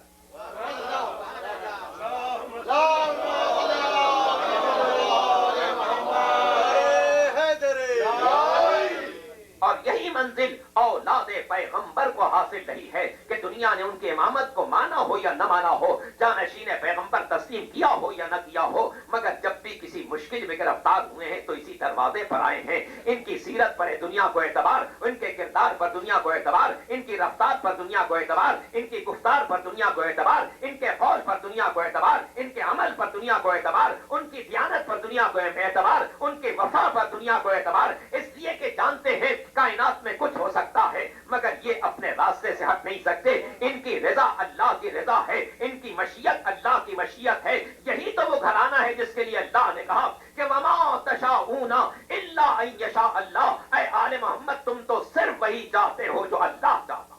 اور یہی منزل اولاد پیغمبر کو حاصل رہی ہے کہ دنیا نے ان کی امامت کو مانا ہو یا نہ مانا ہو, جانشین پیغمبر تسلیم کیا ہو یا نہ کیا ہو, مگر جب بھی کسی مشکل میں گرفتار ہوئے ہیں تو اسی دروازے پر آئے ہیں. ان کی سیرت پر دنیا کو اعتبار, ان کے کردار پر دنیا کو اعتبار, ان کی رفتار پر دنیا کو اعتبار, ان کی گفتار پر دنیا کو اعتبار, ان کے قول پر دنیا کو اعتبار, ان کے عمل پر دنیا کو اعتبار, ان کی دیانت پر دنیا کو اعتبار, ان کے وفا پر دنیا کو اعتبار. اس لیے کہ جانتے ہیں کائنات میں کچھ ہو سکتا ہے مگر یہ اپنے راستے سے ہٹ نہیں سکتے. ان کی رضا اللہ کی رضا ہے, ان کی مشیت اللہ کی مشیت ہے. یہی تو وہ گھرانہ ہے جس کے لیے اللہ نے کہا کہ وما تشاءون الا ان یشاء اللہ. اے آل محمد تم تو صرف وہی چاہتے ہو جو اللہ چاہتا.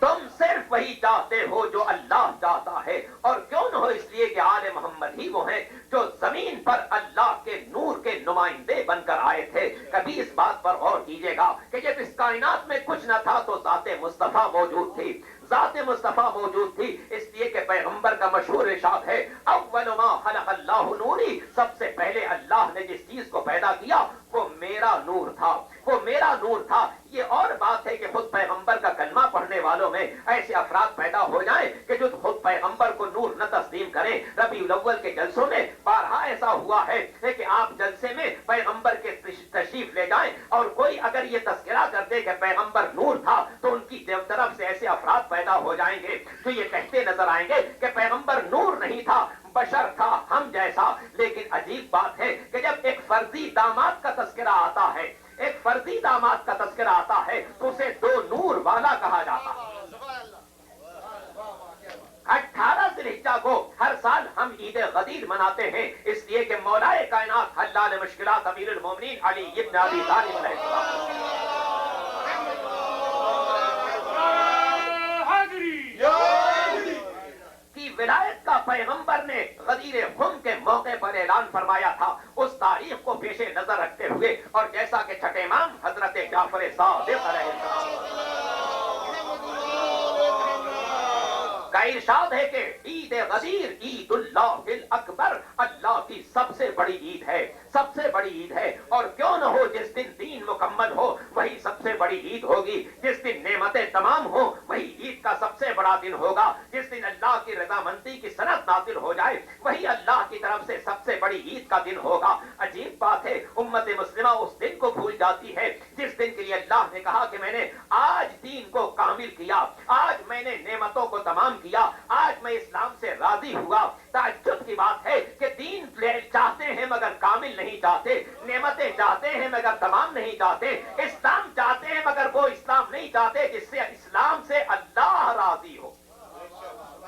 تم صرف وہی چاہتے ہو جو اللہ چاہتا ہے. اور کیوں نہ ہو, اس لیے کہ آل محمد ہی وہ ہیں جو زمین پر اللہ کے نور کے نمائندے بن کر آئے تھے. کبھی اس بات پر غور کیجئے گا کہ جب اس کائنات میں کچھ نہ تھا تو ذات مصطفیٰ موجود تھی, ذات مصطفیٰ موجود تھی. اس لیے کہ پیغمبر کا مشہور ارشاد ہے اول ما خلق اللہ نوری, سب سے پہلے اللہ نے جس چیز کو پیدا کیا وہ میرا نور تھا, وہ میرا نور تھا. یہ اور بات ہے کہ خود پیغمبر کا کلمہ پڑھنے والوں میں ایسے افراد پیدا ہو جائیں کہ جو خود پیغمبر کو نور نہ تسلیم کریں. ربیع الاول کے جلسوں میں بارہا ایسا ہوا ہے کہ آپ جلسے میں پیغمبر کے تشریف لے جائیں اور کوئی اگر یہ تذکرہ کر دے کہ پیغمبر نور تھا تو ان کی طرف سے ایسے افراد پیدا ہو جائیں گے جو یہ کہتے نظر آئیں گے کہ پیغمبر نور نہیں تھا, بشر تھا ہم جیسا. لیکن عجیب بات ہے کہ جب ایک فرضی داماد کا تذکرہ آتا ہے, ایک فرضی داماد کا تذکرہ آتا ہے تو اسے دو نور والا کہا جاتا ہے. 18 ذوالحجہ کو ہر سال ہم عید غدیر مناتے ہیں اس لیے کہ مولائے کائنات حلال مشکلات امیر المومنین علی ابن ابی طالب رحمہ اللہ نے غدیر خم کے موقع پر اعلان فرمایا تھا، اس تاریخ کو پیش نظر رکھتے ہوئے، اور جیسا کہ چھٹے امام حضرت جعفر صادق علیہ السلام کا ارشاد ہے کہ عید غدیر عید اللہ اکبر، اللہ کی سب سے بڑی عید ہے، سب سے بڑی عید ہے، اور کیوں نہ ہو جس دن دین مکمل ہو وہی سب سے بڑی عید ہوگی، جس دن نعمتیں تمام ہوں وہی عید کا سب سے بڑا دن ہوگا، جس دن اللہ کی رضامندی کی سند نازل ہو جائے وہی اللہ کی طرف سے سب سے بڑی عید کا دن ہوگا۔ عجیب بات ہے، امت مسلمہ اس دن کو بھول جاتی ہے جس دن کے لیے اللہ نے کہا کہ میں نے آج دین کو کامل کیا، آج میں نے نعمتوں کو تمام کیا، آج میں اسلام سے راضی ہوا۔ تعجب کی بات ہے کہ دین چاہتے ہیں مگر کامل نہیں چاہتے، نعمتیں چاہتے ہیں مگر تمام نہیں چاہتے، اسلام چاہتے ہیں مگر وہ اسلام نہیں چاہتے جس سے اسلام سے اللہ راضی ہو،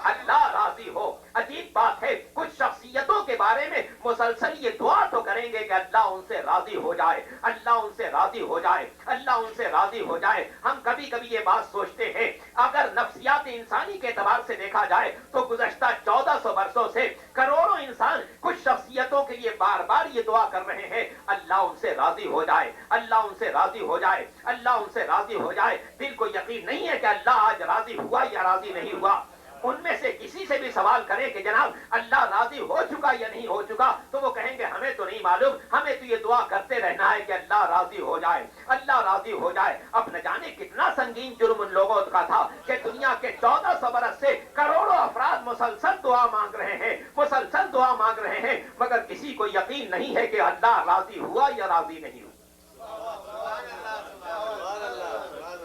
اللہ راضی ہو۔ عجیب بات ہے، کچھ شخصیتوں کے بارے میں مسلسل یہ دعا تو کریں گے کہ اللہ ان سے راضی ہو جائے، اللہ ان سے راضی ہو جائے، اللہ ان سے راضی ہو جائے۔ ہم کبھی کبھی یہ بات سوچتے ہیں، اگر نفسیات انسانی کے اعتبار سے دیکھا جائے تو گزشتہ 1400 برسوں سے کروڑوں انسان کچھ شخصیتوں کے لیے بار بار یہ دعا کر رہے ہیں، اللہ ان سے راضی ہو جائے، اللہ ان سے راضی ہو جائے، اللہ ان سے راضی ہو جائے۔ دل کو یقین نہیں ہے کہ اللہ آج راضی ہوا یا راضی نہیں ہوا۔ ان میں سے کسی سے بھی سوال کریں کہ جناب اللہ راضی ہو چکا یا نہیں ہو چکا، تو وہ کہیں گے ہمیں تو نہیں معلوم، ہمیں تو یہ دعا کرتے رہنا ہے کہ اللہ راضی ہو جائے، اللہ راضی ہو جائے۔ اب نہ جانے کتنا سنگین جرم ان لوگوں کا تھا کہ دنیا کے 1400 برس سے کروڑوں افراد مسلسل دعا مانگ رہے ہیں، مسلسل دعا مانگ رہے ہیں، مگر کسی کو یقین نہیں ہے کہ اللہ راضی ہوا یا راضی نہیں ہوا۔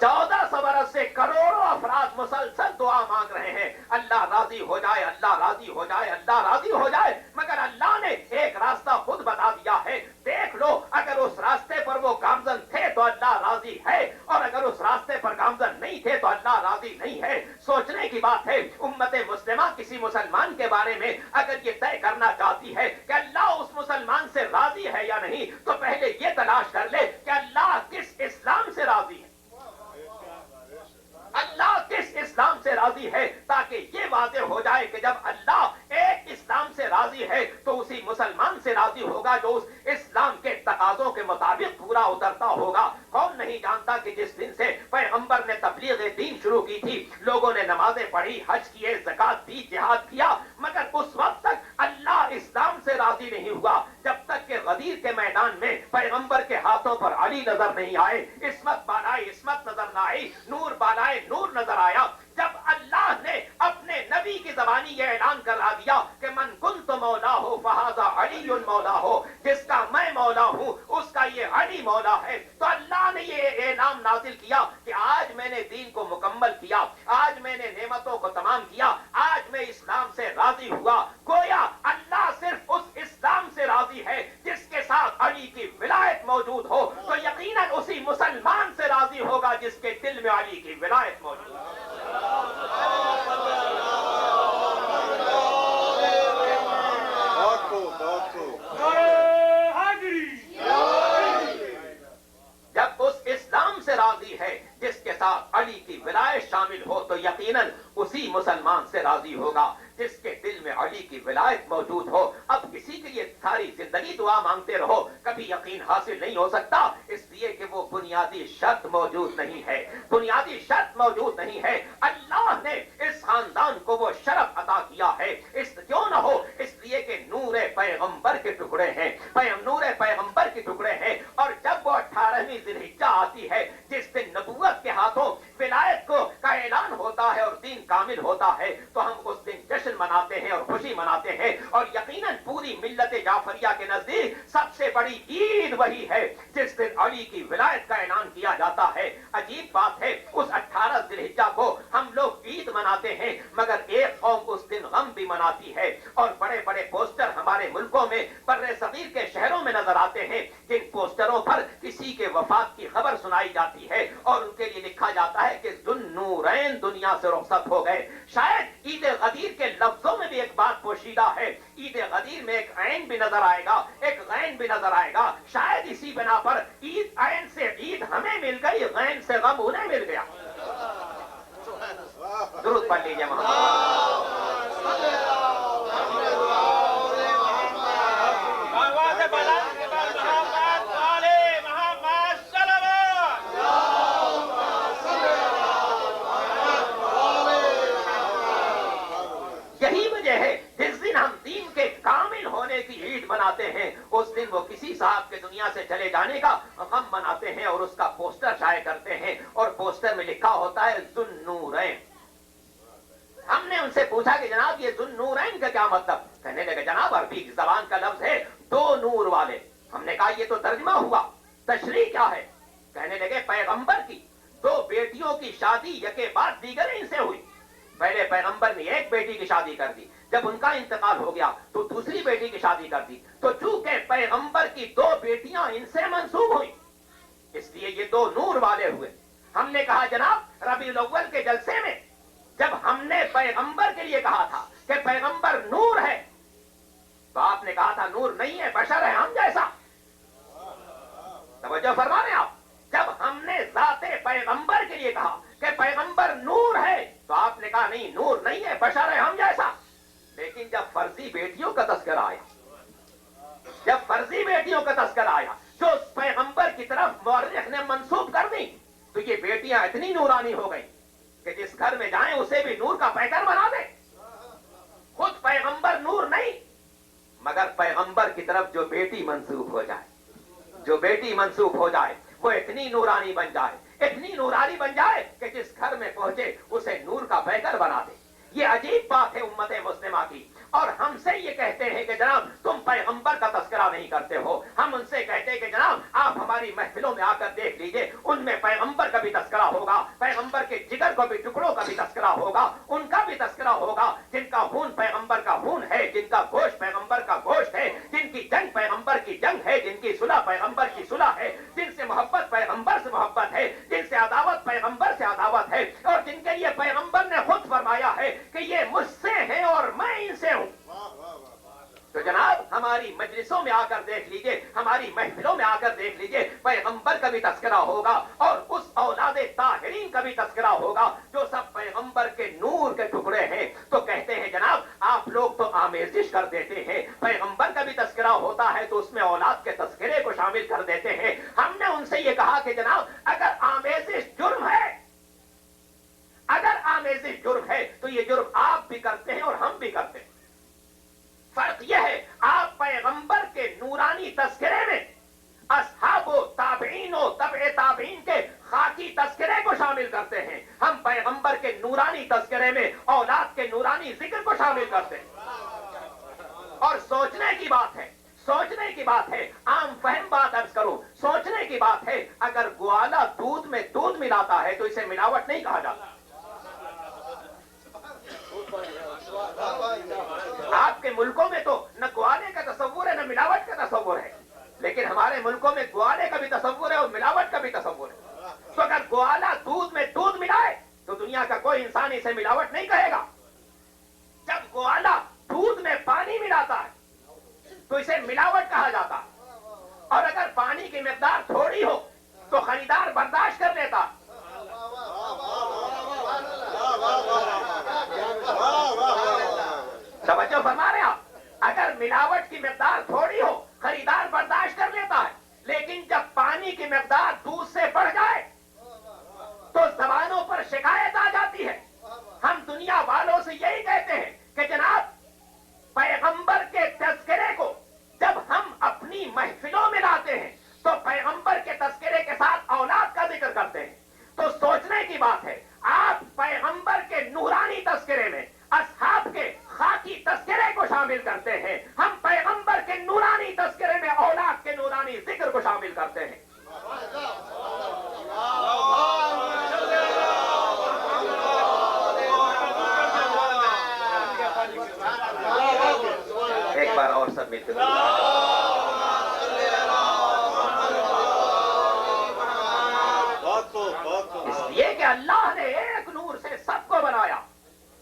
1400 برس سے کروڑوں افراد مسلسل دعا مانگ رہے ہیں، اللہ راضی ہو جائے، اللہ راضی ہو جائے، اللہ راضی ہو جائے، مگر اللہ نے ایک راستہ خود بتا دیا ہے۔ دیکھ لو، اگر اس راستے پر وہ گامزن تھے تو اللہ راضی ہے، اور اگر اس راستے پر گامزن نہیں تھے تو اللہ راضی نہیں ہے۔ سوچنے کی بات ہے، امت مسلمہ کسی مسلمان کے بارے میں اگر یہ طے کرنا چاہتی ہے کہ اللہ اس مسلمان سے راضی ہے یا نہیں، تو پہلے یہ تلاش کر لے کہ اللہ کس اسلام سے راضی ہے، اللہ کس اسلام سے راضی ہے، تاکہ یہ واضح ہو جائے کہ جب اللہ ایک اسلام سے راضی ہے تو اسی مسلمان سے راضی ہوگا جو اس اسلام کے تقاضوں کے مطابق پورا اترتا ہوگا۔ کون نہیں جانتا کہ جس دن سے پیغمبر نے تبلیغ دین شروع کی تھی، لوگوں نے نمازیں پڑھی، حج کیے، زکات دی، جہاد کیا، مگر اس وقت تک اللہ اسلام سے راضی نہیں ہوا جب تک کہ غدیر کے میدان میں پیغمبر کے ہاتھوں پر علی نظر نہیں آئے، عصمت بالائے عصمت نظر نہ آئی، نور بالائے نور نظر آیا۔ جب اللہ نے اپنے نبی کی زبانی یہ اعلان کرا دیا کہ من کنت مولا ہو فہذا علی مولا ہو، جس کا میں مولا ہوں اس کا یہ علی مولا ہے، تو اللہ نے یہ اعلان نازل کیا کہ آج میں نے دین کو مکمل کیا، آج میں نے نعمتوں کو تمام کیا، آج میں اسلام سے راضی ہوا۔ گویا اللہ صرف اس اسلام سے راضی ہے جس کے ساتھ علی کی ولایت موجود ہو، تو یقیناً اسی مسلمان سے راضی ہوگا جس کے دل میں علی کی ولایت موجود ہے۔ جب اس اسلام سے راضی ہے جس کے ساتھ علی کی ولایت شامل ہو، تو یقیناً اسی مسلمان سے راضی ہوگا جس کے دل میں علی کی ولایت موجود ہو۔ اب کسی کے لیے ساری زندگی دعا مانگتے رہو، کبھی یقین حاصل نہیں ہو سکتا، اس لیے کہ وہ بنیادی شرط موجود نہیں ہے، بنیادی شرط موجود نہیں ہے۔ اللہ نے اس خاندان کو وہ شرف عطا کیا ہے، اس کیوں نہ ہو، اس لیے کہ نور پیغمبر کے ٹکڑے ہیں، نور پیغمبر کے ٹکڑے ہیں، اور جب وہ 18ویں ذی الحجہ آتی ہے جس دن نبوت کے ہاتھوں ولایت کا اعلان ہوتا ہے اور دین کامل ہوتا ہے، تو ہم اس دن جشن مناتے ہیں اور خوشی مناتے ہیں، اور یقیناً پوری ملت جعفریہ کے نزدیک سب سے بڑی عید وہی ہے جس دن علی کی ولایت کا اعلان کیا جاتا ہے۔ عجیب بات ہے، اس 18 ذی الحجہ کو ہم لوگ عید مناتے ہیں، مگر ایک قوم اس دن غم بھی مناتی ہے، اور بڑے بڑے پوسٹر ہمارے ملکوں میں بر صغیر کے شہروں میں نظر آتے ہیں، جن پوسٹروں پر کسی کے وفات کی خبر سنائی جاتی ہے اور ان کے لیے لکھا جاتا ہے کہ ذوالنورین دنیا سے رخصت ہو گئے۔ شاید عید غدیر کے لفظوں میں بھی ایک بات پوشیدہ ہے، عید غدیر میں ایک عین بھی نظر آئے گا، ایک غین بھی نظر آئے گا، شاید اسی بنا پر عید عین سے عید ہمیں مل گئی، غین سے غم انہیں مل گیا۔ درود پڑھ لیجیے محمد۔ ہیں اس دن وہ کسی صاحب کے دنیا سے چلے جانے کا غم مناتے ہیں اور اس کا پوسٹر شائع کرتے ہیں اور پوسٹر میں لکھا ہوتا ہے ذوالنورین۔ ہم نے ان سے پوچھا کہ جناب یہ ذوالنورین کا کیا مطلب؟ کہنے لگے جناب عربی زبان کا لفظ ہے دو نور والے۔ ہم نے کہا یہ تو ترجمہ ہوا، تشریح کیا ہے؟ کہنے لگے پیغمبر کی دو بیٹیوں کی شادی یکے بعد دیگر ان سے ہوئی۔ پہلے پیغمبر نے ایک بیٹی کی شادی کر دی، جب ان کا انتقال ہو گیا تو دوسری بیٹی کی شادی کر دی، تو چونکہ پیغمبر کی دو بیٹیاں ان سے منسوب ہوئی اس لیے یہ دو نور والے ہوئے۔ ہم نے کہا جناب ربیع الاول کے جلسے میں جب ہم نے پیغمبر کے لیے کہا تھا کہ پیغمبر نور ہے تو آپ نے کہا تھا نور نہیں ہے، بشر ہے ہم جیسا۔ توجہ فرما رہے ہیں آپ؟ جب ہم نے ذات پیغمبر کے لیے کہا کہ پیغمبر نور ہے تو آپ نے کہا نہیں نور نہیں ہے، بشر ہے ہم جیسا۔ لیکن جب فرضی بیٹیوں کا تذکرہ آیا، جب فرضی بیٹیوں کا تذکرہ آیا جو پیغمبر کی طرف مورخ نے منسوب کر دی تو یہ بیٹیاں اتنی نورانی ہو گئی کہ جس گھر میں جائیں اسے بھی نور کا پیکر بنا دے۔ خود پیغمبر نور نہیں مگر پیغمبر کی طرف جو بیٹی منسوب ہو جائے، جو بیٹی منسوب ہو جائے وہ اتنی نورانی بن جائے، اتنی نورانی بن جائے کہ جس گھر میں پہنچے اسے نور کا پیکر بنا دے۔ یہ عجیب بات ہے امت مسلمہ کی، اور ہم سے یہ کہتے ہیں کہ جناب تم پیغمبر کا تذکرہ نہیں کرتے ہو۔ ہم ان سے کہتے ہیں کہ جناب آپ ہماری محفلوں میں آ کر دیکھ لیجئے، ان میں پیغمبر کا بھی تذکرہ ہوگا، پیغمبر کے جگر کو بھی ٹکڑوں کا بھی تذکرہ ہوگا، ان کا بھی تذکرہ ہوگا جن کا خون پیغمبر کا خون ہے، جن کا گوشت پیغمبر کا گوشت ہے، جن کی جنگ پیغمبر کی جنگ ہے، جن کی صلح پیغمبر کی صلح ہے، جن سے محبت پیغمبر سے محبت ہے، جن سے عداوت پیغمبر سے عداوت ہے، اور جن کے لیے پیغمبر نے خود فرمایا ہے کہ یہ مجھ سے ہیں اور میں ان سے ہوں۔ تو جناب ہماری مجلسوں میں آ کر دیکھ لیجئے، ہماری محفلوں میں آ کر دیکھ لیجئے، پیغمبر کا بھی تذکرہ ہوگا اور اس اولاد طاہرین کا بھی تذکرہ ہوگا جو سب پیغمبر کے نور کے ٹکڑے ہیں۔ تو کہتے ہیں جناب آپ لوگ تو آمیزش کر دیتے ہیں، پیغمبر کا بھی تذکرہ ہوتا ہے تو اس میں اولاد کے تذکرے کو شامل کر دیتے ہیں۔ ہم نے ان سے یہ کہا کہ جناب اگر آمیزش جرم ہے، اگر آمیزش جرم ہے تو یہ جرم آپ بھی کرتے ہیں اور ہم بھی کرتے ہیں۔ فرق یہ ہے آپ پیغمبر کے نورانی تذکرے میں اصحاب و تابعین و تبع تابعین کے خاکی تذکرے کو شامل کرتے ہیں، ہم پیغمبر کے نورانی تذکرے میں اولاد کے نورانی ذکر کو شامل کرتے ہیں۔ اور سوچنے کی بات ہے، سوچنے کی بات ہے، عام فہم بات عرض کروں، سوچنے کی بات ہے، اگر گوالا دودھ میں دودھ ملاتا ہے تو اسے ملاوٹ نہیں کہا جاتا۔ آپ کے ملکوں میں تو نہ گوالے کا تصور ہے نہ ملاوٹ کا تصور ہے، لیکن ہمارے ملکوں میں گوالے کا بھی تصور ہے اور ملاوٹ کا بھی تصور ہے۔ تو اگر گوالا دودھ میں دودھ ملائے تو دنیا کا کوئی انسان اسے ملاوٹ نہیں کہے گا۔ جب گوالا دودھ میں پانی ملاتا ہے تو اسے ملاوٹ کہا جاتا ہے، اور اگر پانی کی مقدار تھوڑی ہو تو خریدار برداشت کر لیتا۔ توجہ فرما رہے ہیں آپ؟ اگر ملاوٹ کی مقدار تھوڑی ہو خریدار برداشت کر لیتا ہے، لیکن جب پانی کی مقدار دودھ سے بڑھ جائے تو زبانوں پر شکایت آ جاتی ہے۔ ہم دنیا والوں سے یہی کہتے ہیں کہ جناب پیغمبر کے تذکرے کو جب ہم اپنی محفلوں میں لاتے ہیں تو پیغمبر کے تذکرے کے ساتھ اولاد کا ذکر کرتے ہیں۔ تو سوچنے کی بات ہے، آپ پیغمبر کے نورانی تذکرے میں اصحاب کے خاکی تذکرے کو شامل کرتے ہیں، ہم پیغمبر کے نورانی تذکرے میں اولاد کے نورانی ذکر کو شامل کرتے ہیں۔ ایک بار اور سب مل کر اس لیے کہ اللہ نے ایک نور سے سب کو بنایا۔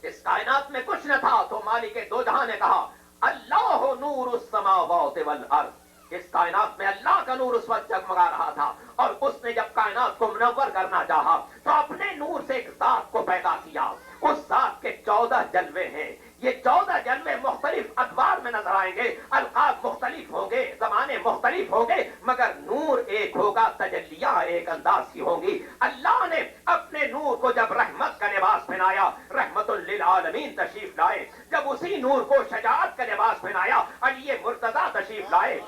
اس کائنات میں کچھ نہ تھا تو مالک دو جہاں نے کہا اللہ نور السماوات والارض۔ اس کائنات میں اللہ کا نور اس وقت جگمگا رہا تھا، اور اس نے جب کائنات کو منور کرنا چاہا تو اپنے نور سے ایک ذات کو پیدا کیا۔ اس ذات کے 14 جلوے ہیں، یہ 14 جلوے مختلف ادوار میں نظر آئیں گے، القاب مختلف ہوں گے، زمانے مختلف ہوں گے، مگر نور ایک ہوگا، تجلیاں ایک انداز کی ہوں گی۔ اللہ نے اپنے نور کو جب رحمت کا لباس پہنایا، رحمت للعالمین تشریف لائے، جب اسی نور کو شجاعت کا لباس پہنایا، علی مرتضیٰ تشریف لائے،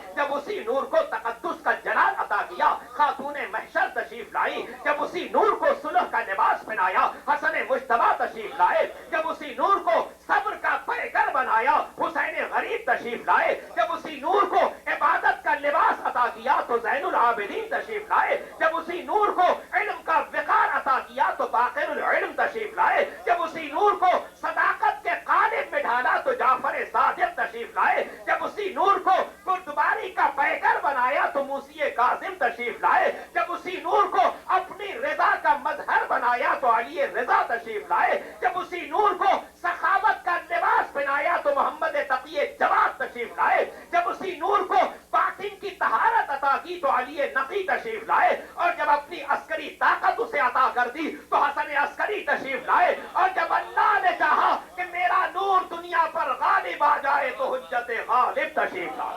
پہنایا حسن مجتبیٰ تشریف لائے، جب اسی نور کو صبر کا پیکر بنایا حسین غریب تشریف لائے، جب اسی نور کو عبادت کا لباس عطا کیا تو زین العابدین تشریف لائے، جب اسی نور کو علم کا وقار عطا کیا تو باقر العلم تشریف لائے، جب اسی نور کو صداقت کے قالب میں ڈالا تو جعفر صادق تشریف لائے، جب اسی نور کو بردباری کا پیکر بنایا تو موسی کاظم تشریف لائے، جب اسی نور کو اپنی رضا کا مظہر بنایا تو علی رضا تشریف لائے، جب اسی نور کو سخاوت کا لباس پہنایا تو محمد تقی جواد تشریف لائے، جب اسی نور کو باطن کی طہارت عطا کی تو علی نقی تشریف لائے، اور جب اپنی عسکری طاقت اسے عطا کر دی تو حسن عسکری تشریف لائے، اور جب اللہ نے چاہا کہ میرا نور دنیا پر غالب آ جائے تو حجت غالب تشریف لائے۔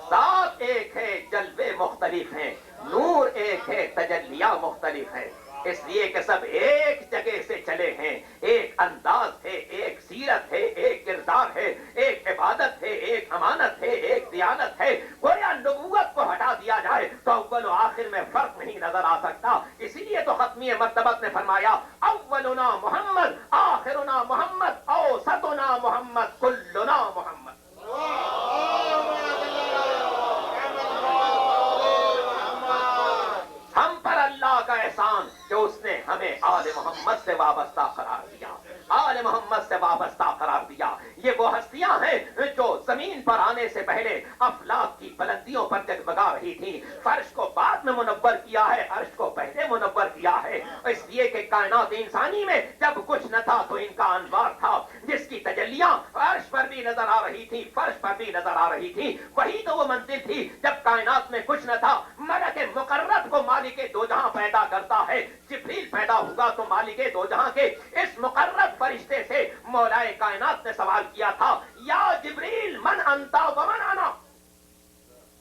ذات ایک ہے، جلوے مختلف ہیں، نور ایک ہے، تجلیاں مختلف ہیں، اس لیے کہ سب ایک جگہ سے چلے ہیں، ایک انداز ہے، ایک سیرت ہے، ایک کردار ہے، ایک عبادت ہے، ایک امانت ہے، ایک دیانت ہے۔ گویا نبوت کو ہٹا دیا جائے تو اول و آخر میں فرق نہیں نظر آ سکتا، اسی لیے تو ختمی مرتبت نے فرمایا اولنا محمد، آخرنا محمد، اوسطنا محمد، کلنا محمد۔ ہم پر اللہ کا احسان کہ اس نے ہمیں آل محمد سے وابستہ قرار دیا، آل محمد سے وابستہ قرار دیا۔ یہ وہ ہستیاں ہیں جو زمین پر آنے سے پہلے افلاک کی بلندیوں پر جگمگا رہی تھی، فرش کو بعد میں منور کیا ہے، عرش کو پہلے منور کیا ہے، اس لیے کہ کائنات انسانی میں جب کچھ نہ تھا تو ان کا انوار تھا، جس کی تجلیاں عرش پر بھی نظر آ رہی تھی، فرش پر بھی نظر آ رہی تھی۔ وہی تو وہ منزل تھی جب کائنات میں کچھ نہ تھا، ملک مقرب کو مالک دو جہاں پیدا کرتا ہے، جبریل پیدا ہوگا تو مالک دو جہاں کے اس مقرب فرشتے سے مولائے کائنات نے سوال کیا تھا، یا جبریل من انتا ومن انا۔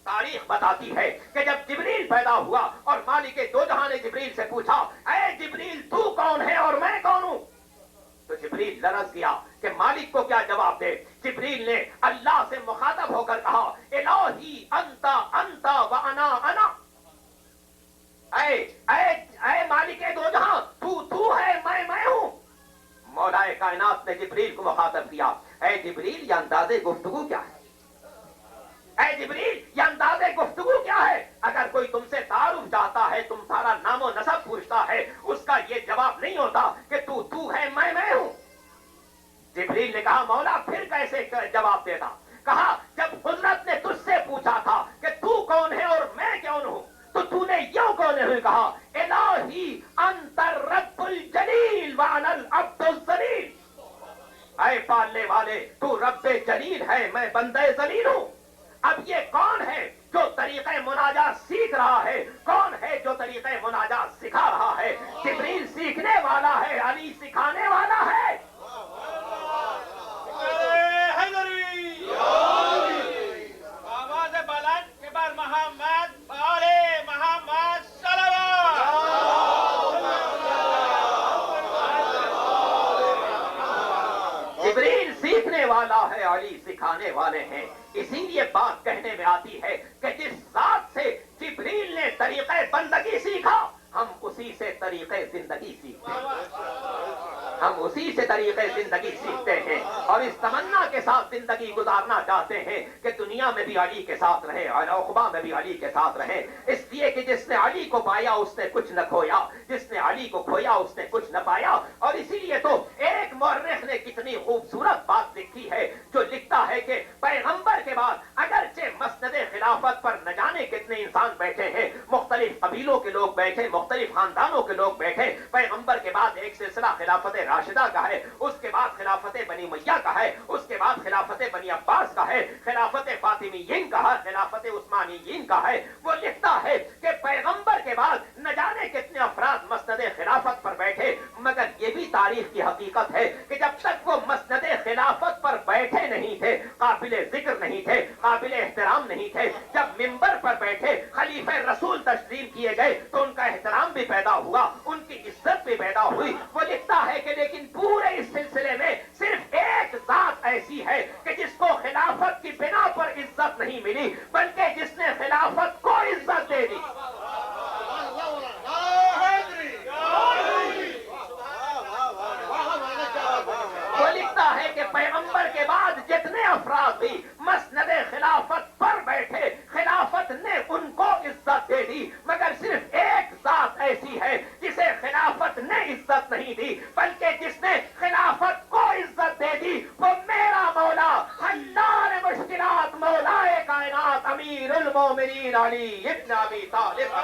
تاریخ بتاتی ہے کہ جب جبریل پیدا ہوا اور مالک دو جہاں نے جبریل سے پوچھا، اے جبریل تو کون ہے اور میں کون ہوں؟ تو جبریل لرز گیا کہ مالک کو کیا جواب دے۔ جبریل نے اللہ سے مخاطب ہو کر کہا، الہی انتا انتا وانا انا۔ اے مالک دو جہاں، تو ہے، میں ہوں۔ مولائے کائنات نے جبریل کو مخاطب کیا، اے جبریل یہ انداز گفتگو کیا ہے؟ اے جبریل یہ انداز گفتگو کیا ہے؟ اگر کوئی تم سے تعارف چاہتا ہے، تمہارا نام و نسب پوچھتا ہے، اس کا یہ جواب نہیں ہوتا کہ تو ہے، میں ہوں۔ جبریل نے کہا، مولا پھر کیسے جواب دیتا؟ کہا، جب حضرت نے تجھ سے پوچھا تھا کہ تو کون ہے اور میں کون ہوں، تو نے یوں کون ہے کہا، الہی انت الرب الجلیل وانا العبد الذلیل۔ اے پالنے والے تو رب جلیل ہے، میں بندہ ذلیل ہوں۔ اب یہ کون ہے جو طریقہ مناجات سیکھ رہا ہے؟ کون ہے جو طریقہ مناجات سکھا رہا ہے؟ جبریل سیکھنے والا ہے، علی سکھانے والا ہے۔ آواز بلند کہ بر محمد آل محمد صلوات۔ جبریل سیکھنے والا ہے، علی سکھانے والے ہیں۔ اسی لیے بات کہنے میں آتی ہے کہ جس ذات سے جبریل نے طریقہ بندگی سیکھا، ہم اسی سے طریقے زندگی سیکھتے ہیں، ہم اسی سے طریقے زندگی سیکھتے ہیں اور اس تمنا کے ساتھ زندگی گزارنا چاہتے ہیں کہ دنیا میں بھی علی کے ساتھ رہے اور عقبہ میں بھی علی کے ساتھ رہے، اس لیے کہ جس نے علی کو پایا اس نے کچھ نہ کھویا، جس نے علی کو کھویا اس نے کچھ نہ پایا۔ اور اسی لیے تو ایک مورخ نے کتنی خوبصورت بات لکھی ہے جو لکھتا ہے کہ پیغمبر کے بعد اگرچہ مسند خلافت پر نہ جانے کتنے انسان بیٹھے ہیں، مختلف قبیلوں کے لوگ بیٹھے، مختلف خاندانوں کے لوگ بیٹھے، پیغمبر کے بعد ایک سلسلہ خلافت راشدہ کا ہے، اس کے بعد خلافت بنی امیہ کا ہے، اس کے بعد خلافت بنی عباس کا ہے، خلافت فاطمیین کا ہے، خلافت عثمانیین کا ہے۔ وہ لکھتا ہے کہ پیغمبر کے بعد نہ جانے کتنے افراد مسند خلافت پر بیٹھے، مگر یہ بھی تاریخ کی حقیقت ہے کہ جب تک وہ مسند خلافت پر بیٹھے نہیں تھے، قابل ذکر نہیں تھے، قابل احترام نہیں تھے، جب منبر پر بیٹھے خلیفہ رسول تسلیم کیے گئے تو ان کا احترام بھی پیدا ہوا، ان کی عزت بھی پیدا ہوئی۔ وہ لکھتا ہے کہ لیکن پورے اس سلسلے میں صرف ایک ایسی ہے کہ جس کو خلافت کی بنا پر عزت نہیں ملی بلکہ جس نے خلافت کو عزت دے دی. وہ لکھتا ہے کہ پیغمبر کے بعد جتنے افراد بھی مسند خلافت پر بیٹھے خلافت نے ان کو عزت دے دی مگر صرف ایک ذات ایسی ہے جسے خلافت نے عزت نہیں دی بلکہ جس نے خلافت کو عزت دے دی وہ میرا مولا حلال مشکلات مولائے کائنات امیر المومنین علی ابن ابی طالب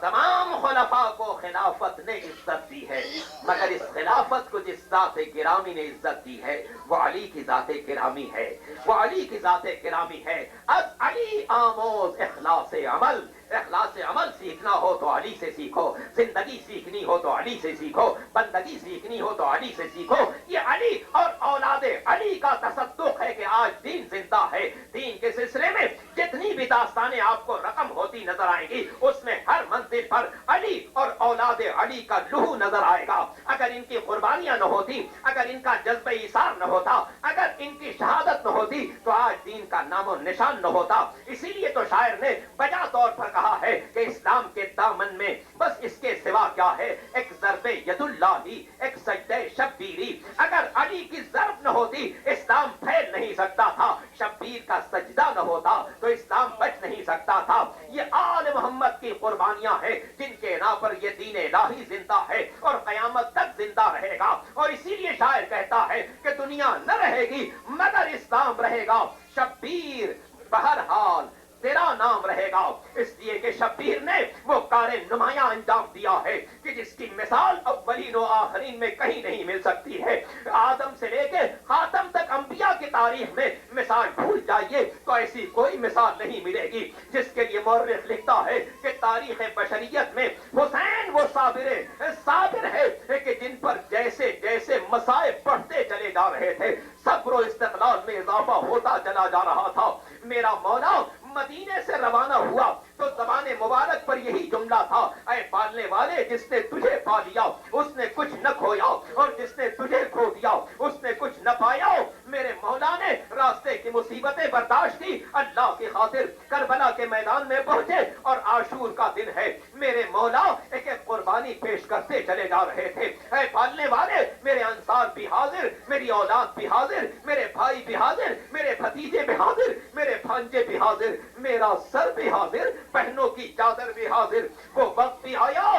تمام خلفاء کو خلافت نے عزت دی ہے مگر اس خلافت کو جس ذات گرامی نے عزت دی ہے وہ علی کی ذات گرامی ہے وہ علی کی ذات گرامی ہے. از علی آموز اخلاص عمل. اخلاص عمل سیکھنا ہو تو علی سے سیکھو. زندگی سیکھنی ہو تو علی سے سیکھو. بندگی سیکھنی ہو تو علی سے سیکھو. یہ علی اور اولاد علی کا تصدق ہے کہ آج دین زندہ ہے. دین کے سلسلے میں جتنی بھی داستانیں آپ کو رقم ہوتی نظر آئیں گی اس میں ہر منزل پر علی اور اولاد علی کا لہو نظر آئے گا. اگر ان کی قربانیاں نہ ہوتی اگر ان کا جذبہ ایثار نہ ہوتا اگر ان کی شہادت نہ ہوتی تو آج دین کا نام و نشان نہ ہوتا. اسی لیے تو شاعر نے بجا طور پر کہا ہے کہ اسلام کے دامن میں بس اس کے سوا کیا ہے ایک ضرب ید اللہ ہی ایک سجدہ شبیری. اگر علی کی ضرب نہ ہوتی اسلام پھیل نہیں سکتا تھا. شبیر کا سجدہ نہ ہوتا تو اسلام بچ نہیں سکتا تھا. یہ آل محمد کی قربانیاں ہیں جن کے نام پر یہ دین الہی زندہ ہے اور قیامت تک زندہ رہے گا. اور اسی لیے شاعر کہتا ہے کہ دنیا نہ رہے گی مگر اسلام رہے گا. شبیر بہرحال تیرا نام رہے گا. اس لیے کہ شبیر نے وہ کار نمایاں انجام دیا ہے کہ جس کی مثال اولین و آخرین میں کہیں نہیں مل سکتی ہے. آدم سے لے کے خاتم تک انبیاء کی تاریخ میں مثال بھول جائیے تو ایسی کوئی مثال نہیں ملے گی. جس کے لیے مورخ لکھتا ہے کہ تاریخ بشریت میں حسین وہ صابر ہے کہ جن پر جیسے جیسے مصائب بڑھتے چلے جا رہے تھے صبر و استقلال میں اضافہ ہوتا چلا جا رہا تھا. میرا مولا مدینے سے روانہ ہوا تو زبان مبارک پر یہی جملہ تھا اے پالنے والے جس نے تجھے پا لیا اس نے کچھ نہ کھویا اور جس نے تجھے کھو دیا اس نے کچھ نہ پایا. میرے مولا نے راستے کی مصیبتیں برداشت کی اللہ کی خاطر کربلا کے میدان میں پہنچے اور عاشور کا دن ہے. میرے مولا ایک ایک قربانی پیش کرتے چلے جا رہے تھے. اے پالنے والے میرے انصار بھی حاضر میری اولاد بھی حاضر میرے بھائی بھی حاضر میرے بھتیجے بھی حاضر میرے بھانجے بھی حاضر میرا سر بھی حاضر بہنوں کی چادر بھی حاضر. وہ وقت بھی آیا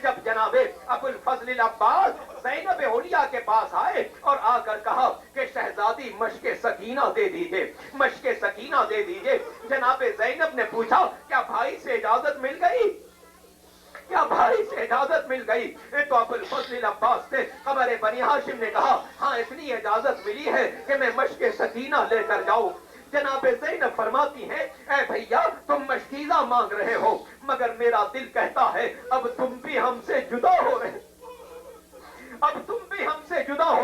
جب جناب ابو الفضل العباس زینب اولیاء کے پاس آئے اور آ کر کہا کہ شہزادی مشق سکینہ دے دیجئے مشق سکینہ دے دیجئے. جناب زینب نے پوچھا کیا بھائی سے اجازت مل گئی کیا بھائی سے اجازت مل گئی؟ تو ابو الفضل العباس نے قمر بنی ہاشم نے کہا ہاں اتنی اجازت ملی ہے کہ میں مشق سکینہ لے کر جاؤں. جناب زینب فرماتی ہیں اے بھیا تم مشکیزہ مانگ رہے ہو مگر میرا دل کہتا ہے اب تم بھی ہم سے جدا ہو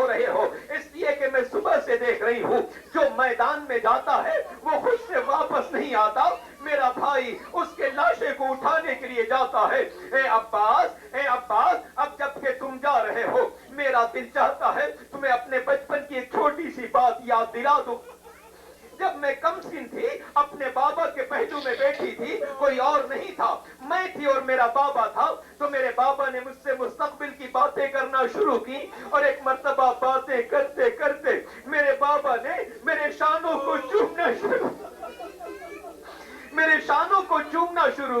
رہے ہو اس لیے کہ میں صبح سے دیکھ رہی ہوں جو میدان میں جاتا ہے وہ خود سے واپس نہیں آتا. میرا بھائی اس کے لاشے کو اٹھانے کے لیے جاتا ہے. اے عباس اب جب کہ تم جا رہے ہو میرا دل چاہتا ہے تمہیں اپنے بچپن کی ایک چھوٹی سی بات یاد دلا دوں. جب میں کم سن تھی اپنے بابا کے پہلو میں بیٹھی تھی کوئی اور نہیں تھا میں تھی اور میرا بابا تھا تو میرے بابا نے مجھ سے مستقبل کی باتیں کرنا شروع کی اور ایک مرتبہ باتیں کرتے کرتے میرے بابا نے میرے شانوں کو چومنا شروع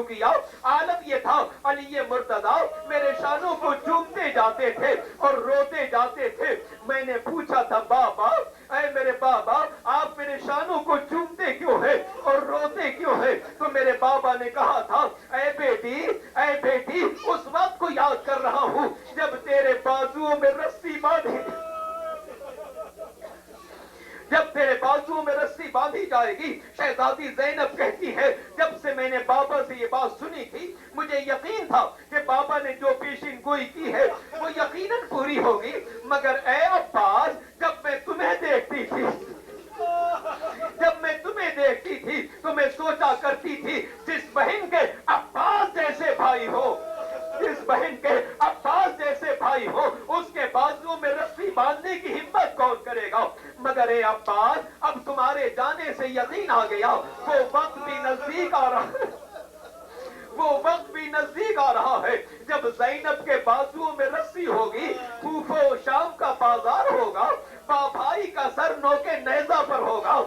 کیا. عالم یہ تھا علی مرتضیٰ میرے شانوں کو چومتے جاتے تھے اور روتے جاتے تھے. میں نے پوچھا تھا بابا اے میرے بابا آپ میرے شانوں کو چومتے کیوں ہیں اور روتے کیوں ہیں؟ تو میرے بابا نے کہا تھا اے بیٹی اس وقت کو یاد کر رہا ہوں جب تیرے بازوؤں میں رسی باندھی جائے گی. شہزادی زینب کہتی ہے جب سے میں نے بابا سے یہ بات سنی تھی مجھے یقین تھا کہ بابا نے جو پیشین گوئی کی ہے وہ یقیناً پوری ہوگی مگر اے عباس جب میں تمہیں دیکھتی تھی جب میں میں سوچا کرتی تھی جس بہن کے عباس جیسے بھائی ہو، جس بہن کے عباس جیسے بھائی ہو، اس کے بازو میں رسی باندھنے کی ہمت کون کرے گا؟ مگر اے عباس، اب تمہارے جانے سے یقین آ گیا، وہ وقت بھی نزدیک آ رہا ہے، وہ وقت بھی نزدیک آ رہا ہے جب زینب کے بازو میں رسی ہوگی، کوفہ و شام کا بازار ہوگا، بھائی کا سر نوکے نیزہ پر ہوگا۔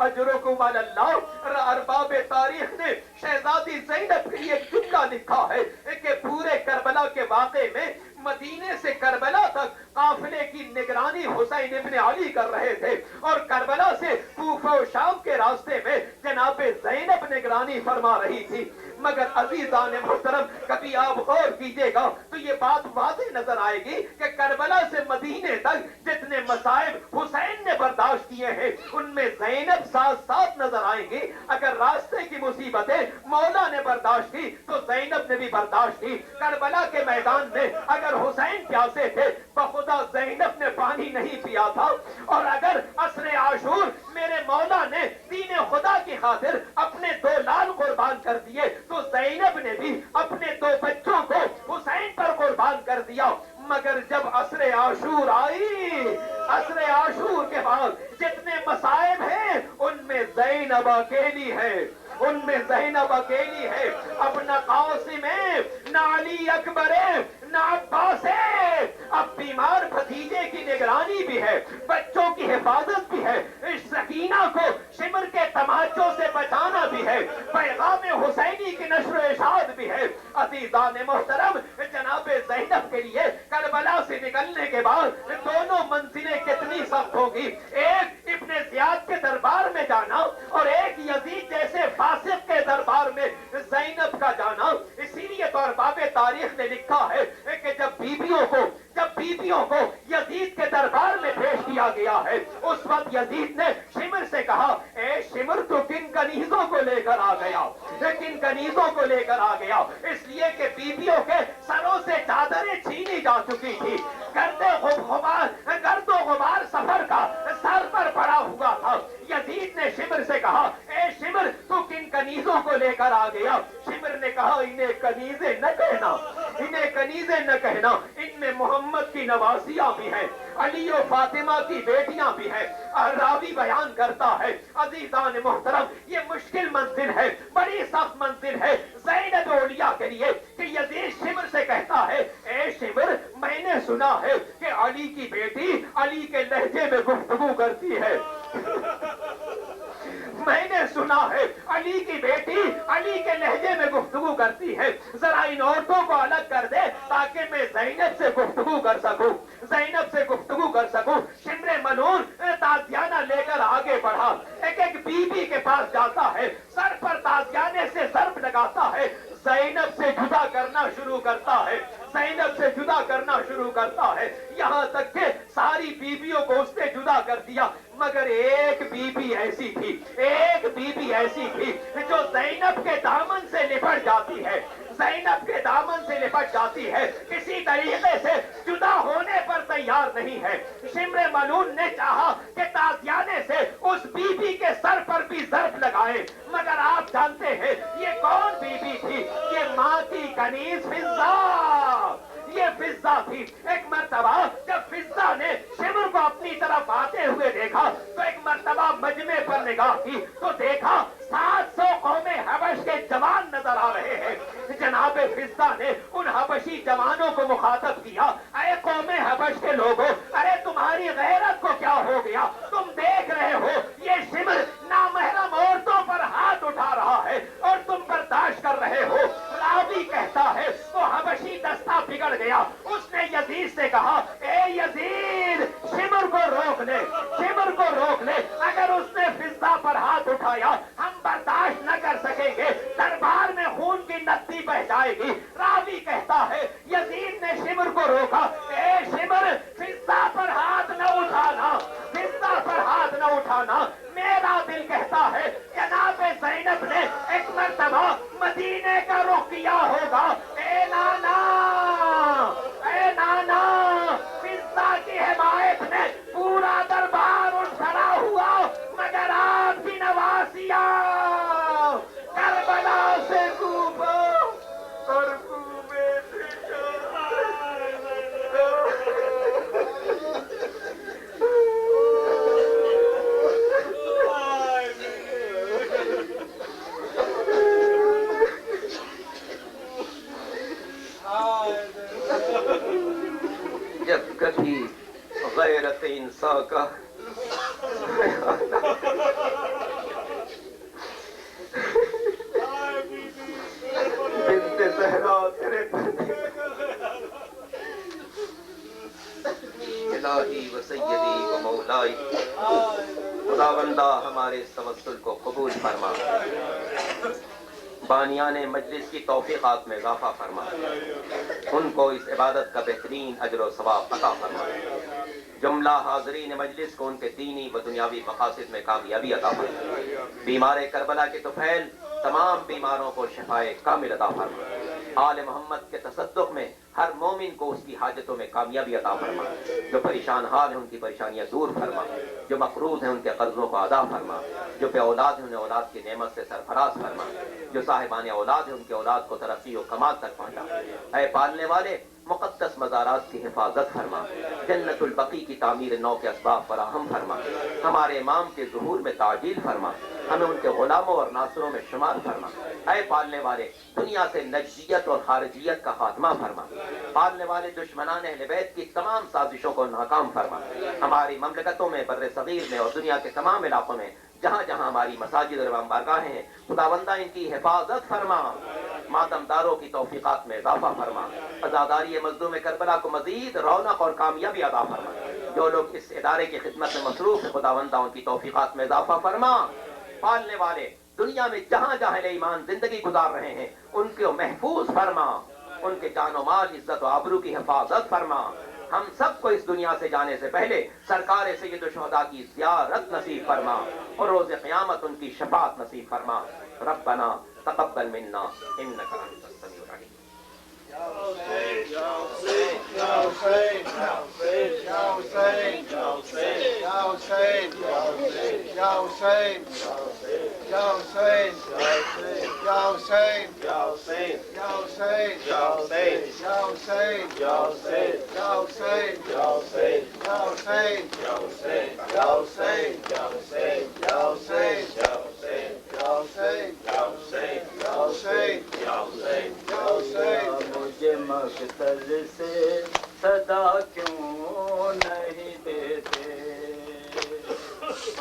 اجرکم علی اللہ، ارباب تاریخ نے شہزادی زینب کے لیے ایک جملہ لکھا ہے کہ پورے کربلا کے واقعے میں مدینے سے کربلا تک قافلے کی نگرانی حسین ابن علی کر رہے تھے، اور کربلا سے کوفہ و شام کے راستے میں جناب زینب نگرانی فرما رہی تھی۔ مگر عزیزان محترم، کبھی آپ غور کیجئے گا تو یہ بات واضح نظر آئے گی کہ کربلا سے مدینے تک جتنے مصائب حسین نے برداشت کیے ہیں، ان میں زینب ساتھ ساتھ نظر آئیں گی۔ اگر راستے کی مصیبتیں مولا نے برداشت کی تو زینب نے بھی برداشت کی۔ کربلا کے میدان میں اگر حسین پیاسے تھے، بخدا زینب نے پانی نہیں پیا تھا، اور اگر عصر عاشور میرے مولا نے دین خدا کی خاطر اپنے 2 لال قربان کر دیے تو زینب نے بھی اپنے 2 بچوں کو حسین پر قربان کر دیا۔ مگر جب عصر عاشور آئی، عصر عاشور کے بعد جتنے مصائب ہیں ان میں زینب اکیلی ہے، ان میں زینب اکیلی ہے۔ اب نہ قاسم ہے، نہ علی اکبر ہے، نہ عباس ہے، اب بیمار بھتیجے کی نگرانی بھی ہے، بچوں کی حفاظت بھی ہے، اس سکینہ کو شمر کے تماچوں سے بچانا بھی ہے، پیغام حسینی کی نشر و اشاعت بھی ہے۔ عزیزان محترم، جناب زینب کے لیے کربلا سے نکلنے کے بعد دونوں منزلیں کتنی سخت ہوگی، ایک ابن زیاد کے دربار میں جانا اور ایک یزید جیسے فاسق کے دربار میں زینب کا جانا۔ اسی لیے تو ارباب تاریخ نے لکھا ہے کہ جب بیبیوں کو یزید کے دربار میں بھیج دیا گیا ہے، اس وقت یزید نے شمر سے کہا، اے شمر تو کن کنیزوں کو لے کر آ گیا، کن کنیزوں کو لے کر آ گیا؟ اس لیے کہ بیبیوں کے سروں سے چادریں چھینی جا چکی تھی، گرد و غبار سفر کا سر پر پڑا ہوا تھا۔ یزید نے شمر سے کہا، اے شمر تو کن کنیزوں کو لے کر آ گیا؟ شمر نے کہا، انہیں کنیزیں نہ کہنا، انہیں کنیزیں نہ کہنا، ان میں محمد کی نواسیاں بھی ہیں، علی و فاطمہ کی بیٹیاں بھی ہیں۔ راوی بیان کرتا ہے، عزیزان محترم، یہ مشکل منزل ہے، بڑی سخت منزل ہے زینب اولیاء کے لیے کہ یزید شمر سے کہتا ہے، اے شمر، میں نے سنا ہے کہ علی کی بیٹی علی کے لہجے میں گفتگو کرتی ہے، میں نے سنا ہے علی کی بیٹی علی کے لہجے میں گفتگو کرتی ہے، ذرا ان عورتوں کو الگ کر دے تاکہ میں زینب سے گفتگو کر سکوں، زینب سے گفتگو کر سکوں۔ شمر ملعون تازیانہ لے کر آگے بڑھا، ایک ایک بیوی کے پاس جاتا ہے، سر پر تازیانے سے ضرب لگاتا ہے، زینب سے جدا کرنا شروع کرتا ہے، زینب سے جدا کرنا شروع کرتا ہے، یہاں تک کہ ساری بیویوں کو اس نے جدا کر دیا۔ مگر ایک بیوی ایسی تھی، ایک بیوی ایسی تھی جو زینب کے دامن سے لپٹ جاتی ہے، زینب کے دامن سے لپٹ جاتی ہے، کسی طریقے سے جدا ہونے پر تیار نہیں ہے۔ شمر ملعون نے چاہا کہ تازیانے سے اس بیوی کے سر پر بھی ضرب لگائے، مگر آپ جانتے ہیں یہ کون بیوی تھی؟ یہ ماں کی کنیز فضہ، یہ فضہ تھی۔ ایک مرتبہ جب فضہ نے شمر کو اپنی طرف آتے ہوئے دیکھا تو ایک مرتبہ مجمع پر نگاہ کی تو دیکھا 700 قوم حبش کے جوان نظر آ رہے ہیں۔ جناب فضہ نے ان حبشی جوانوں کو مخاطب کیا، اے قوم حبش کے لوگوں، ارے تمہاری غیرت کو کیا ہو گیا؟ تم دیکھ رہے ہو یہ شمر نامحرم عورتوں پر ہاتھ اٹھا رہا ہے اور تم برداشت کر رہے ہو۔ راوی کہتا ہے وہ حبشی دستہ بگڑ گیا، اس نے یزید سے کہا، اے یزید، شمر کو روک لے، شمر کو روک لے، اگر اس نے فضہ پر ہاتھ اٹھایا ہم برداشت نہ کر سکیں گے، دربار میں خون کی ندی بہ جائے گی۔ راوی کہتا ہے یزید نے شمر کو روکا، اے شمر، فضہ پر ہاتھ نہ اٹھانا، فضہ پر ہاتھ نہ اٹھانا۔ میرا دل کہتا ہے جناب زینب نے ایک مرتبہ مدینے کا رخ کیا ہوگا، اے نانا، اے نانا، فضہ کی حمایت میں پورا دربار اٹھ کھڑا ہوا، مگر آپ کی نواسیاں آقا بنت زہرا تیرے پردے الہی و سیدی و مولائی خداوندہ ہمارے اس توسل کو قبول فرما، بانیان مجلس کی توفیقات میں اضافہ فرما، ان کو اس عبادت کا بہترین اجر و ثواب عطا فرما، جملہ حاضرین مجلس کو ان کے دینی و دنیاوی مقاصد میں کامیابی عطا فرما، بیمار کربلا کے طفیل تمام بیماروں کو شفائے کامل عطا فرما، آل محمد کے تصدق میں ہر مومن کو اس کی حاجتوں میں کامیابی عطا فرما، جو پریشان حال ہیں ان کی پریشانیاں دور فرما، جو مقروض ہیں ان کے قرضوں کو ادا فرما، جو بے اولاد ہیں انہیں اولاد کی نعمت سے سرفراز فرما، جو صاحبان اولاد ہیں ان کے اولاد کو ترقی و کمال تک پہنچا، اے پالنے والے مقدس مزارات کی حفاظت فرما، جنت البقیع کی تعمیر نو کے اسباب فراہم فرما، ہمارے امام کے ظہور میں تعجیل فرما، ہمیں ان کے غلاموں اور ناصروں میں شمار فرما، اے پالنے والے دنیا سے نجدیت اور خارجیت کا خاتمہ فرما، پالنے والے دشمنان اہل بیت کی تمام سازشوں کو ناکام فرما، ہماری مملکتوں میں بر صغیر میں اور دنیا کے تمام علاقوں میں جہاں جہاں ہماری مساجد اور بارگاہیں ہیں خداوندہ ان کی حفاظت فرما، ماتمداروں کی توفیقات میں اضافہ فرما، عزاداری مظلوم کربلا کو مزید رونق اور کامیابی عطا فرما، جو لوگ اس ادارے کی خدمت میں مصروف ہیں خداوندہ ان کی توفیقات میں اضافہ فرما، پالنے والے دنیا میں جہاں جہاں اہل ایمان زندگی گزار رہے ہیں ان کو محفوظ فرما، ان کے جان و مال عزت و آبرو کی حفاظت فرما، ہم سب کو اس دنیا سے جانے سے پہلے سرکار سید الشہداء کی زیارت نصیب فرما اور روز قیامت ان کی شفاعت نصیب فرما، ربنا تقبل منا انک انت السمیع العلیم۔ مجھے مقتل سے صدا کیوں نہیں دیتے